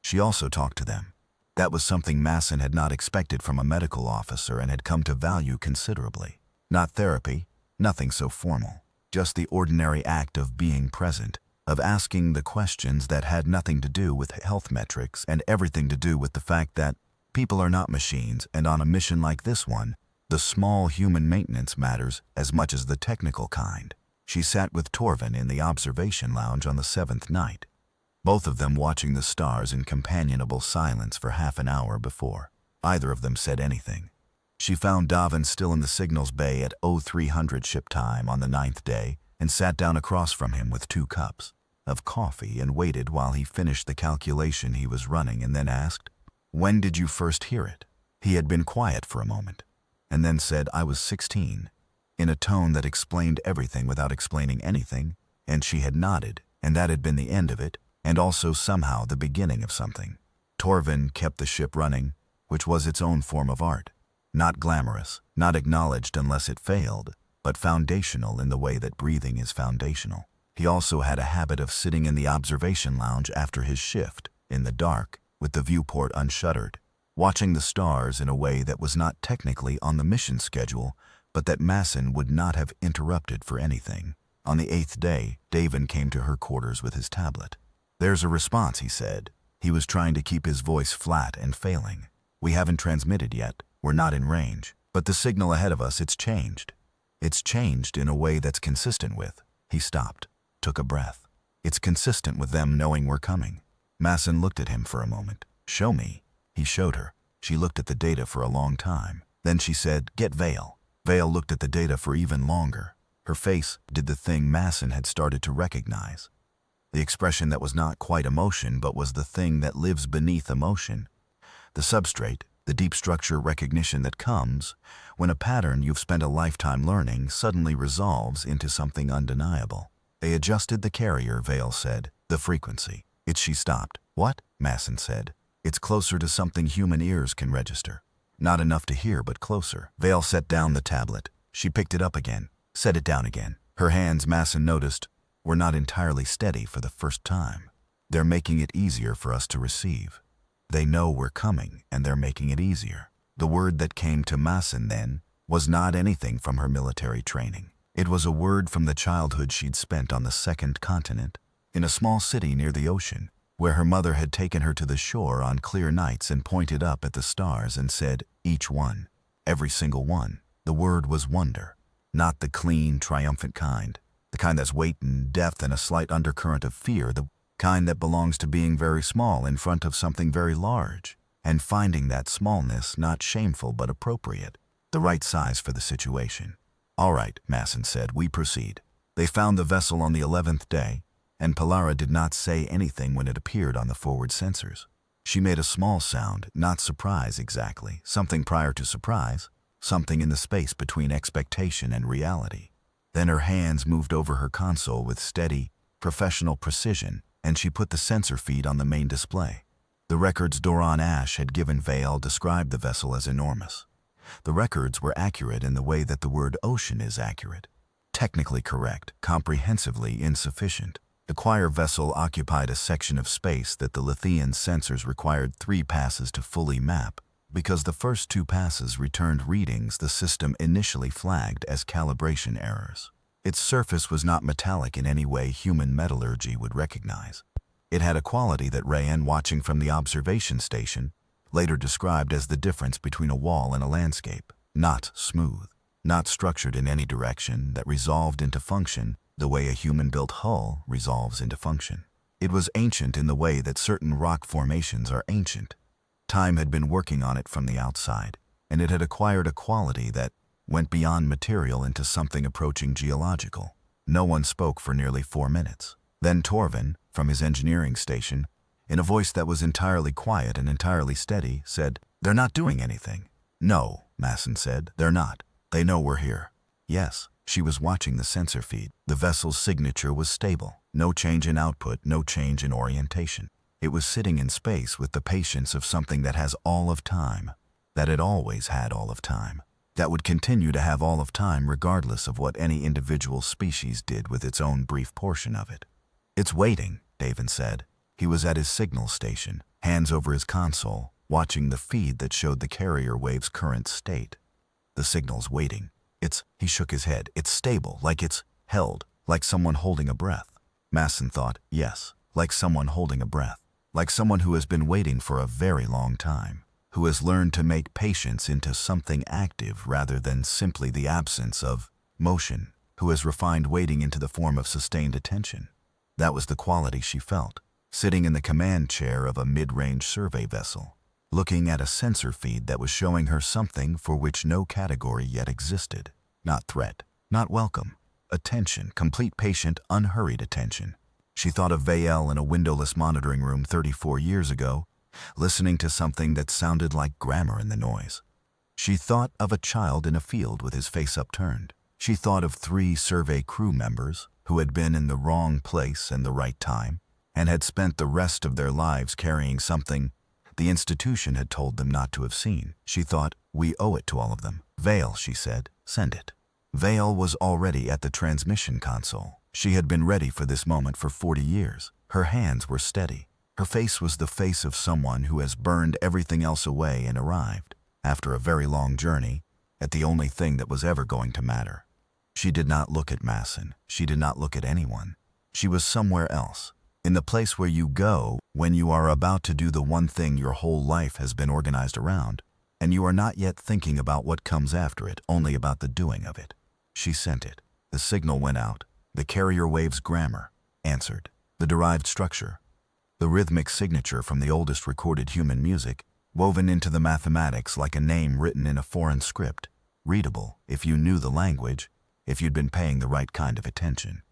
She also talked to them. That was something Masson had not expected from a medical officer and had come to value considerably. Not therapy, nothing so formal, just the ordinary act of being present, of asking the questions that had nothing to do with health metrics and everything to do with the fact that people are not machines, and on a mission like this one, the small human maintenance matters as much as the technical kind. She sat with Torvin in the observation lounge on the 7th night, both of them watching the stars in companionable silence for half an hour before either of them said anything. She found Davin still in the signals bay at 0300 ship time on the 9th day and sat down across from him with 2 cups of coffee and waited while he finished the calculation he was running and then asked, "When did you first hear it?" He had been quiet for a moment and then said, "I was 16, in a tone that explained everything without explaining anything, and she had nodded, and that had been the end of it, and also somehow the beginning of something. Torvin kept the ship running, which was its own form of art. Not glamorous, not acknowledged unless it failed, but foundational in the way that breathing is foundational. He also had a habit of sitting in the observation lounge after his shift, in the dark, with the viewport unshuttered, watching the stars in a way that was not technically on the mission schedule, but that Masson would not have interrupted for anything. On the 8th day, Davin came to her quarters with his tablet. "There's a response," he said. He was trying to keep his voice flat and failing. "We haven't transmitted yet. We're not in range. But the signal ahead of us, it's changed. It's changed in a way that's consistent with..." He stopped, took a breath. "It's consistent with them knowing we're coming." Masson looked at him for a moment. "Show me." He showed her. She looked at the data for a long time. Then she said, "Get Vale." Vale looked at the data for even longer. Her face did the thing Masson had started to recognize. The expression that was not quite emotion but was the thing that lives beneath emotion. The substrate, the deep structure recognition that comes when a pattern you've spent a lifetime learning suddenly resolves into something undeniable. "They adjusted the carrier," Vale said. "The frequency." She stopped. "What?" Masson said. "It's closer to something human ears can register. Not enough to hear, but closer." Vale set down the tablet. She picked it up again, set it down again. Her hands, Masson noticed, were not entirely steady for the first time. "They're making it easier for us to receive. They know we're coming, and they're making it easier." The word that came to Masson then was not anything from her military training. It was a word from the childhood she'd spent on the 2nd continent, in a small city near the ocean, where her mother had taken her to the shore on clear nights and pointed up at the stars and said, "Each one, every single one." The word was wonder, not the clean, triumphant kind, the kind that's weight and depth and a slight undercurrent of fear, the kind that belongs to being very small in front of something very large, and finding that smallness not shameful but appropriate, the right size for the situation. "All right," Masson said, "we proceed." They found the vessel on the 11th day, and Pilara did not say anything when it appeared on the forward sensors. She made a small sound, not surprise exactly, something prior to surprise, something in the space between expectation and reality. Then her hands moved over her console with steady, professional precision, and she put the sensor feed on the main display. The records Doran Ash had given Vale described the vessel as enormous. The records were accurate in the way that the word ocean is accurate. Technically correct, comprehensively insufficient. The choir vessel occupied a section of space that the Lithian sensors required 3 passes to fully map. Because the first 2 passes returned readings the system initially flagged as calibration errors. Its surface was not metallic in any way human metallurgy would recognize. It had a quality that Rayan, watching from the observation station, later described as the difference between a wall and a landscape. Not smooth, not structured in any direction, that resolved into function the way a human-built hull resolves into function. It was ancient in the way that certain rock formations are ancient. Time had been working on it from the outside, and it had acquired a quality that went beyond material into something approaching geological. No one spoke for nearly 4 minutes. Then Torvin, from his engineering station, in a voice that was entirely quiet and entirely steady, said, "They're not doing anything." "No," Masson said, "they're not. They know we're here." Yes, she was watching the sensor feed. The vessel's signature was stable. No change in output, no change in orientation. It was sitting in space with the patience of something that has all of time, that had always had all of time, that would continue to have all of time regardless of what any individual species did with its own brief portion of it. "It's waiting," Davin said. He was at his signal station, hands over his console, watching the feed that showed the carrier wave's current state. "The signal's waiting. He shook his head. "It's stable, like it's held, like someone holding a breath." Masson thought, yes, like someone holding a breath. Like someone who has been waiting for a very long time, who has learned to make patience into something active rather than simply the absence of motion. who has refined waiting into the form of sustained attention. That was the quality she felt, sitting in the command chair of a mid-range survey vessel, looking at a sensor feed that was showing her something for which no category yet existed. Not threat, not welcome. Attention, complete patient, unhurried attention. She thought of Vael in a windowless monitoring room 34 years ago, listening to something that sounded like grammar in the noise. She thought of a child in a field with his face upturned. She thought of 3 survey crew members who had been in the wrong place and the right time, and had spent the rest of their lives carrying something the institution had told them not to have seen. She thought, we owe it to all of them. Vael, she said, send it. Vael was already at the transmission console. She had been ready for this moment for 40 years. Her hands were steady. Her face was the face of someone who has burned everything else away and arrived, after a very long journey, at the only thing that was ever going to matter. She did not look at Masson. She did not look at anyone. She was somewhere else, in the place where you go when you are about to do the one thing your whole life has been organized around, and you are not yet thinking about what comes after it, only about the doing of it. She sent it. The signal went out. The carrier wave's grammar answered. The derived structure, the rhythmic signature from the oldest recorded human music, woven into the mathematics like a name written in a foreign script, readable if you knew the language, if you'd been paying the right kind of attention.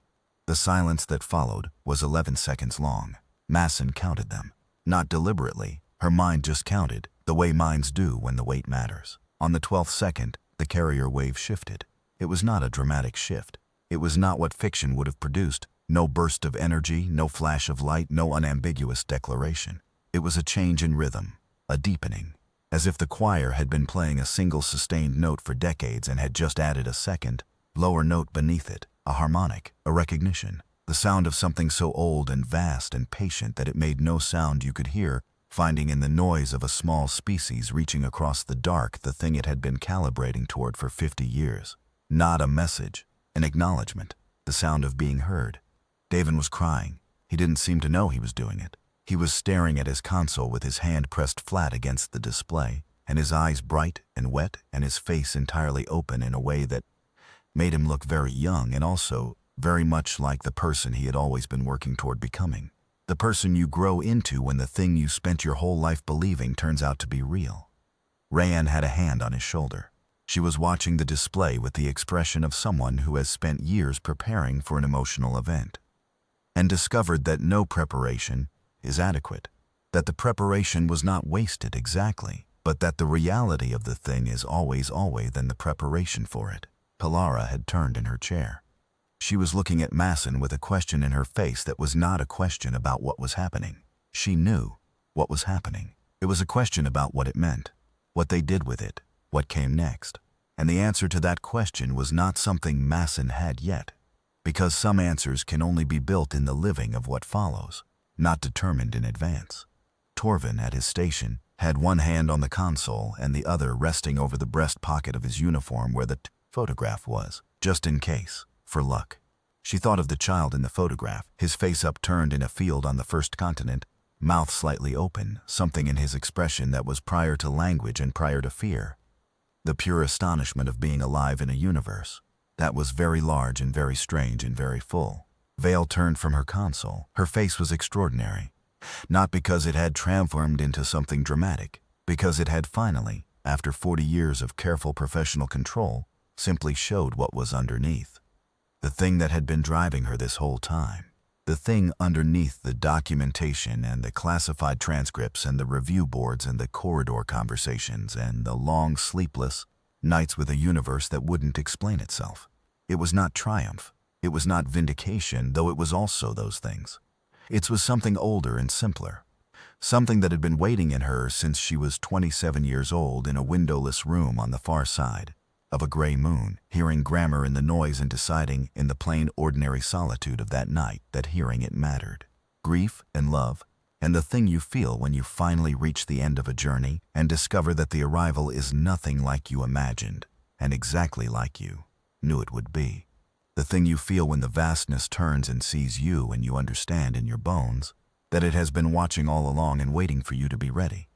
The silence that followed was 11 seconds long. Masson counted them. Not deliberately. Her mind just counted, the way minds do when the weight matters. On the 12th second, the carrier wave shifted. It was not a dramatic shift. It was not what fiction would have produced. No burst of energy, no flash of light, no unambiguous declaration. It was a change in rhythm, a deepening, as if the choir had been playing a single sustained note for decades and had just added a second, lower note beneath it, a harmonic, a recognition, the sound of something so old and vast and patient that it made no sound you could hear, finding in the noise of a small species reaching across the dark the thing it had been calibrating toward for 50 years. Not a message, an acknowledgement, the sound of being heard. Davin was crying. He didn't seem to know he was doing it. He was staring at his console with his hand pressed flat against the display, and his eyes bright and wet and his face entirely open in a way that made him look very young and also very much like the person he had always been working toward becoming. The person you grow into when the thing you spent your whole life believing turns out to be real. Rayanne had a hand on his shoulder. She was watching the display with the expression of someone who has spent years preparing for an emotional event, and discovered that no preparation is adequate, that the preparation was not wasted exactly, but that the reality of the thing is always than the preparation for it. Pilara had turned in her chair. She was looking at Masson with a question in her face that was not a question about what was happening. She knew what was happening. It was a question about what it meant, what they did with it, what came next. And the answer to that question was not something Masson had yet, because some answers can only be built in the living of what follows, not determined in advance. Torvin, at his station, had one hand on the console and the other resting over the breast pocket of his uniform where the photograph was, just in case, for luck. She thought of the child in the photograph, his face upturned in a field on the first continent, mouth slightly open, something in his expression that was prior to language and prior to fear. The pure astonishment of being alive in a universe that was very large and very strange and very full. Vael turned from her console. Her face was extraordinary, not because it had transformed into something dramatic, because it had finally, after 40 years of careful professional control, simply showed what was underneath. The thing that had been driving her this whole time. The thing underneath the documentation and the classified transcripts and the review boards and the corridor conversations and the long sleepless nights with a universe that wouldn't explain itself. It was not triumph. It was not vindication, though it was also those things. It was something older and simpler. Something that had been waiting in her since she was 27 years old in a windowless room on the far side of a gray moon, hearing grammar in the noise and deciding in the plain ordinary solitude of that night that hearing it mattered. Grief and love, and the thing you feel when you finally reach the end of a journey and discover that the arrival is nothing like you imagined and exactly like you knew it would be. The thing you feel when the vastness turns and sees you and you understand in your bones that it has been watching all along and waiting for you to be ready.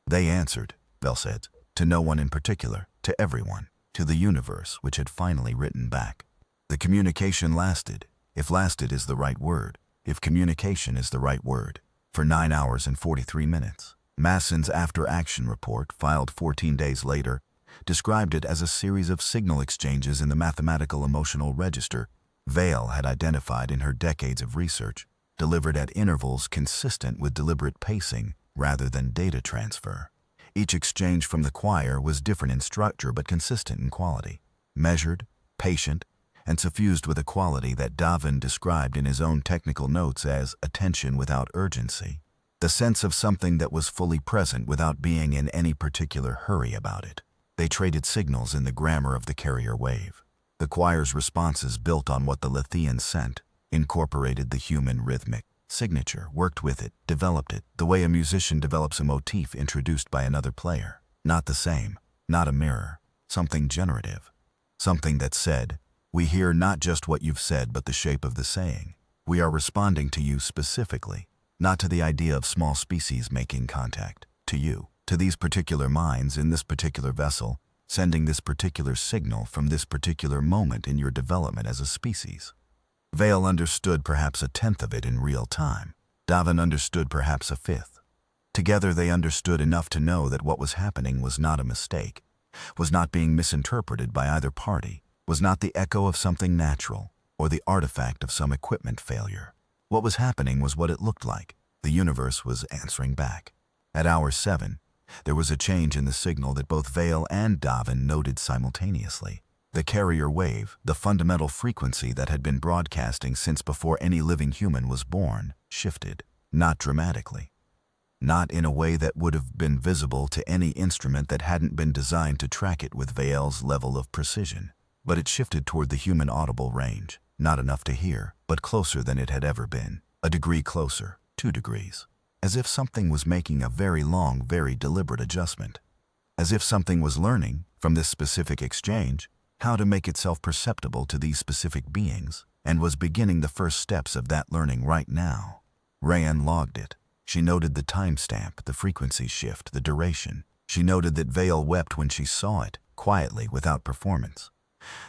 They answered, Vel said, to no one in particular, to everyone, to the universe which had finally written back. The communication lasted, if lasted is the right word, if communication is the right word, for 9 hours and 43 minutes. Masson's after-action report, filed 14 days later, described it as a series of signal exchanges in the mathematical emotional register Vale had identified in her decades of research, delivered at intervals consistent with deliberate pacing rather than data transfer. Each exchange from the choir was different in structure but consistent in quality, measured, patient, and suffused with a quality that Davin described in his own technical notes as attention without urgency, the sense of something that was fully present without being in any particular hurry about it. They traded signals in the grammar of the carrier wave. The choir's responses built on what the Lethean sent, incorporated the human rhythmic signature, worked with it, developed it, the way a musician develops a motif introduced by another player. Not the same, not a mirror, something generative. Something that said, we hear not just what you've said but the shape of the saying. We are responding to you specifically, not to the idea of small species making contact, to you, to these particular minds in this particular vessel, sending this particular signal from this particular moment in your development as a species. Vale understood perhaps a tenth of it in real time. Davin understood perhaps a fifth. Together they understood enough to know that what was happening was not a mistake, was not being misinterpreted by either party, was not the echo of something natural or the artifact of some equipment failure. What was happening was what it looked like. The universe was answering back. At hour 7, there was a change in the signal that both Vale and Davin noted simultaneously. The carrier wave, the fundamental frequency that had been broadcasting since before any living human was born, shifted, not dramatically. Not in a way that would have been visible to any instrument that hadn't been designed to track it with Vale's level of precision. But it shifted toward the human audible range, not enough to hear, but closer than it had ever been. A degree closer, 2 degrees. As if something was making a very long, very deliberate adjustment. As if something was learning, from this specific exchange, how to make itself perceptible to these specific beings, and was beginning the first steps of that learning right now. Rayanne logged it. She noted the timestamp, the frequency shift, the duration. She noted that Vale wept when she saw it, quietly, without performance.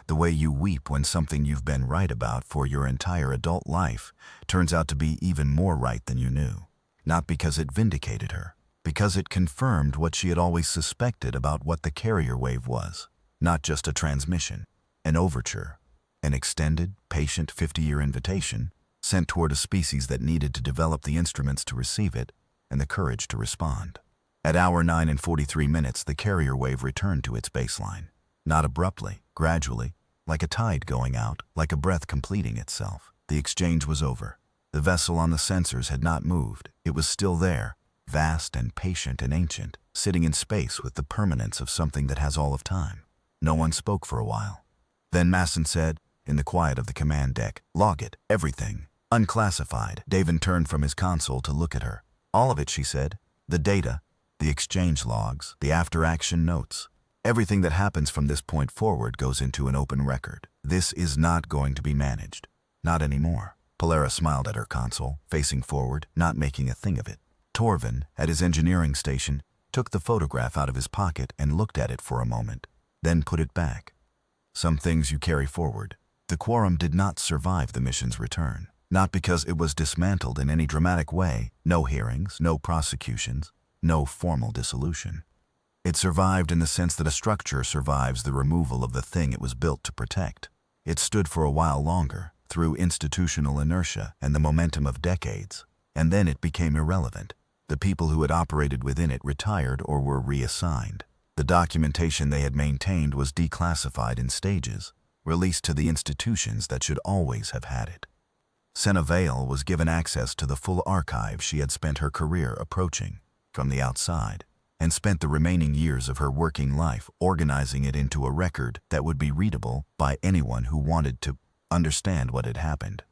The way you weep when something you've been right about for your entire adult life turns out to be even more right than you knew. Not because it vindicated her, because it confirmed what she had always suspected about what the carrier wave was. Not just a transmission, an overture, an extended, patient 50-year invitation sent toward a species that needed to develop the instruments to receive it and the courage to respond. At hour 9 and 43 minutes, the carrier wave returned to its baseline. Not abruptly, gradually, like a tide going out, like a breath completing itself. The exchange was over. The vessel on the sensors had not moved. It was still there, vast and patient and ancient, sitting in space with the permanence of something that has all of time. No one spoke for a while. Then Masson said, in the quiet of the command deck, "Log it, everything, unclassified." Davin turned from his console to look at her. "All of it," she said. "The data, the exchange logs, the after-action notes. Everything that happens from this point forward goes into an open record. This is not going to be managed. Not anymore." Polara smiled at her console, facing forward, not making a thing of it. Torvin, at his engineering station, took the photograph out of his pocket and looked at it for a moment, then put it back. Some things you carry forward. The quorum did not survive the mission's return. Not because it was dismantled in any dramatic way, no hearings, no prosecutions, no formal dissolution. It survived in the sense that a structure survives the removal of the thing it was built to protect. It stood for a while longer, through institutional inertia and the momentum of decades, and then it became irrelevant. The people who had operated within it retired or were reassigned. The documentation they had maintained was declassified in stages, released to the institutions that should always have had it. Senna Vale was given access to the full archive she had spent her career approaching from the outside, and spent the remaining years of her working life organizing it into a record that would be readable by anyone who wanted to understand what had happened,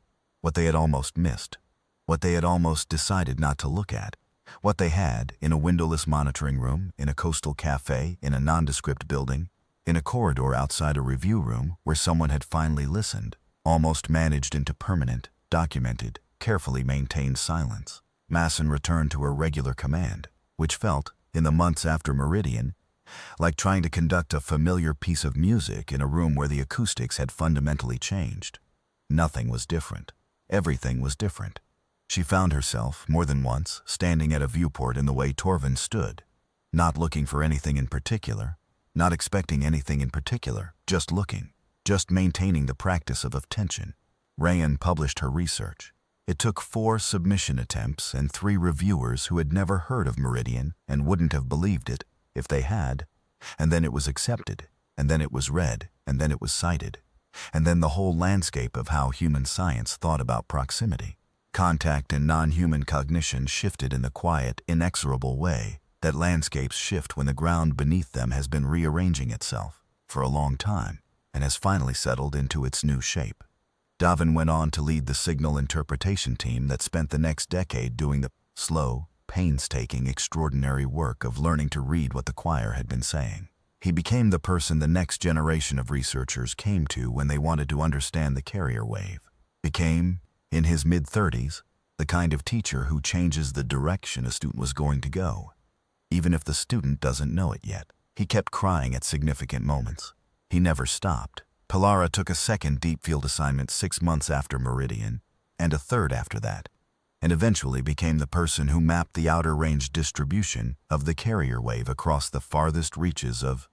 what they had almost missed, what they had almost decided not to look at, what they had in a windowless monitoring room, in a coastal cafe, in a nondescript building, in a corridor outside a review room where someone had finally listened, almost managed into permanent, documented, carefully maintained silence. Masson returned to her regular command, which felt, in the months after Meridian, like trying to conduct a familiar piece of music in a room where the acoustics had fundamentally changed. Nothing was different. Everything was different. She found herself, more than once, standing at a viewport in the way Torvin stood, not looking for anything in particular, not expecting anything in particular, just looking, just maintaining the practice of attention. Rayan published her research. It took 4 submission attempts and 3 reviewers who had never heard of Meridian and wouldn't have believed it if they had, and then it was accepted, and then it was read, and then it was cited, and then the whole landscape of how human science thought about proximity. Contact and non-human cognition shifted in the quiet, inexorable way that landscapes shift when the ground beneath them has been rearranging itself for a long time and has finally settled into its new shape. Davin went on to lead the signal interpretation team that spent the next decade doing the slow, painstaking, extraordinary work of learning to read what the choir had been saying. He became the person the next generation of researchers came to when they wanted to understand the carrier wave. Became, in his mid-30s, the kind of teacher who changes the direction a student was going to go, even if the student doesn't know it yet. He kept crying at significant moments. He never stopped. Pilara took a second deep field assignment 6 months after Meridian, and a third after that, and eventually became the person who mapped the outer range distribution of the carrier wave across the farthest reaches of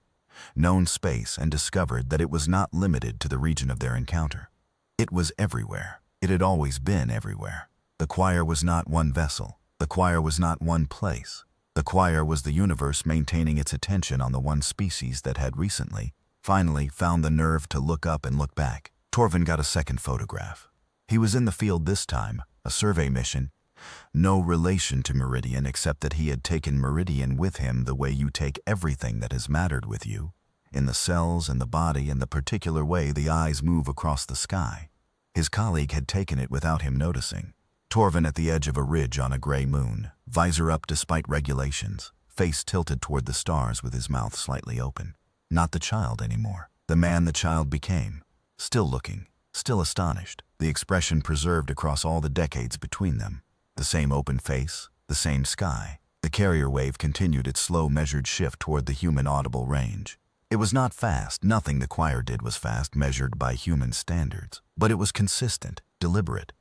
known space and discovered that it was not limited to the region of their encounter. It was everywhere. It had always been everywhere. The choir was not one vessel. The choir was not one place. The choir was the universe maintaining its attention on the one species that had recently, finally, found the nerve to look up and look back. Torvin got a second photograph. He was in the field this time, a survey mission. No relation to Meridian except that he had taken Meridian with him the way you take everything that has mattered with you, in the cells and the body and the particular way the eyes move across the sky. His colleague had taken it without him noticing. Torvin at the edge of a ridge on a gray moon, visor up despite regulations, face tilted toward the stars with his mouth slightly open. Not the child anymore. The man the child became. Still looking, still astonished, the expression preserved across all the decades between them. The same open face, the same sky. The carrier wave continued its slow measured shift toward the human audible range. It was not fast. Nothing the choir did was fast measured by human standards. But it was consistent, deliberate.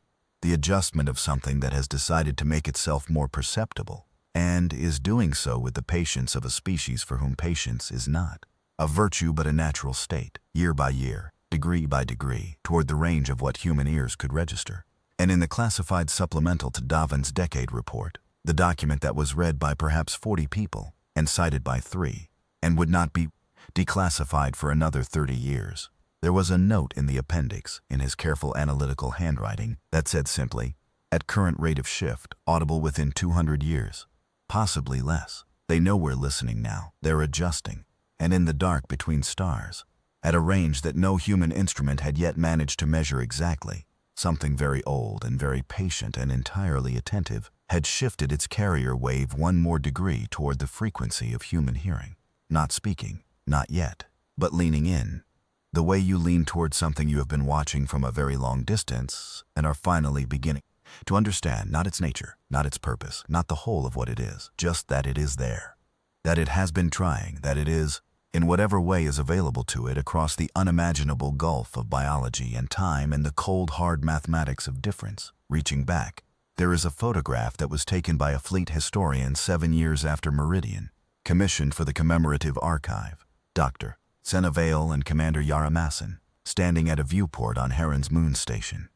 The adjustment of something that has decided to make itself more perceptible, and is doing so with the patience of a species for whom patience is not a virtue but a natural state, year by year, degree by degree, toward the range of what human ears could register. And in the classified supplemental to Davin's decade report, the document that was read by perhaps 40 people and cited by 3, and would not be declassified for another 30 years, there was a note in the appendix, in his careful analytical handwriting, that said simply, "At current rate of shift, audible within 200 years. Possibly less. They know we're listening now. They're adjusting. And in the dark between stars, at a range that no human instrument had yet managed to measure exactly, something very old and very patient and entirely attentive had shifted its carrier wave 1 more degree toward the frequency of human hearing. Not speaking, not yet, but leaning in. The way you lean toward something you have been watching from a very long distance and are finally beginning to understand not its nature, not its purpose, not the whole of what it is, just that it is there. That it has been trying, that it is, in whatever way is available to it across the unimaginable gulf of biology and time and the cold, hard mathematics of difference, reaching back. There is a photograph that was taken by a fleet historian 7 years after Meridian, commissioned for the commemorative archive. Dr. Senna Vale and Commander Yara Masson, standing at a viewport on Heron's moon station.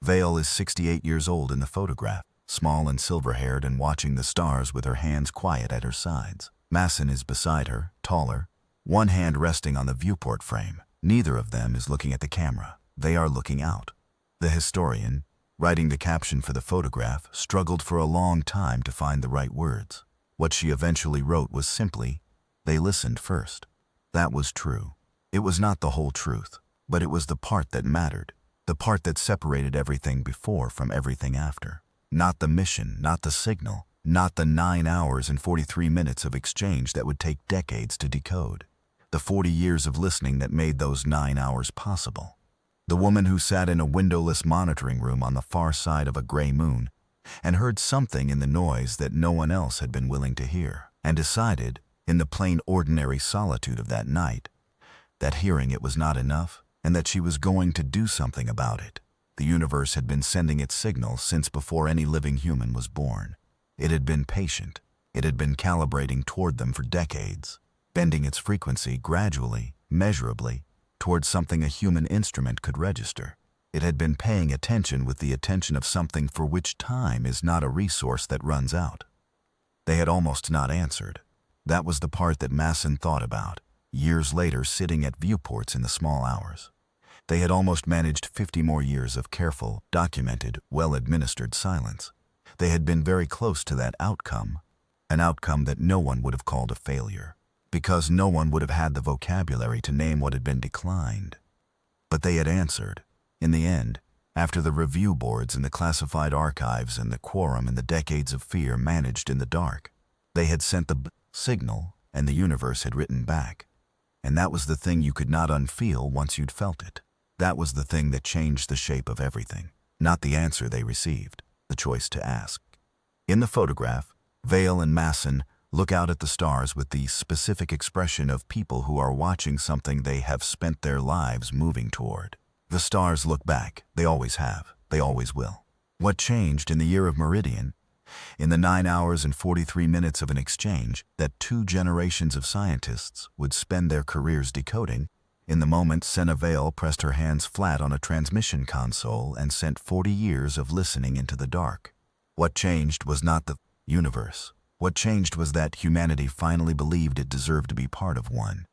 Vale is 68 years old in the photograph, small and silver-haired and watching the stars with her hands quiet at her sides. Masson is beside her, taller, one hand resting on the viewport frame. Neither of them is looking at the camera. They are looking out. The historian, writing the caption for the photograph, struggled for a long time to find the right words. What she eventually wrote was simply, "They listened first." That was true. It was not the whole truth, but it was the part that mattered, the part that separated everything before from everything after. Not the mission, not the signal, not the 9 hours and 43 minutes of exchange that would take decades to decode. The 40 years of listening that made those 9 hours possible. The woman who sat in a windowless monitoring room on the far side of a gray moon and heard something in the noise that no one else had been willing to hear, and decided, In the plain ordinary solitude of that night, that hearing it was not enough, and that she was going to do something about it. The universe had been sending its signals since before any living human was born. It had been patient. It had been calibrating toward them for decades, bending its frequency gradually, measurably, towards something a human instrument could register. It had been paying attention with the attention of something for which time is not a resource that runs out. They had almost not answered. That was the part that Masson thought about, years later sitting at viewports in the small hours. They had almost managed 50 more years of careful, documented, well-administered silence. They had been very close to that outcome, an outcome that no one would have called a failure, because no one would have had the vocabulary to name what had been declined. But they had answered. In the end, after the review boards and the classified archives and the quorum and the decades of fear managed in the dark, they had sent the signal and the universe had written back. And that was the thing you could not unfeel once you'd felt it. That was the thing that changed the shape of everything, not the answer they received, the choice to ask. In the photograph, Vale and Masson look out at the stars with the specific expression of people who are watching something they have spent their lives moving toward. The stars look back. They always have. They always will. What changed in the year of Meridian, in the 9 hours and 43 minutes of an exchange that 2 generations of scientists would spend their careers decoding, in the moment Senna Vale pressed her hands flat on a transmission console and sent 40 years of listening into the dark. What changed was not the universe. What changed was that humanity finally believed it deserved to be part of one.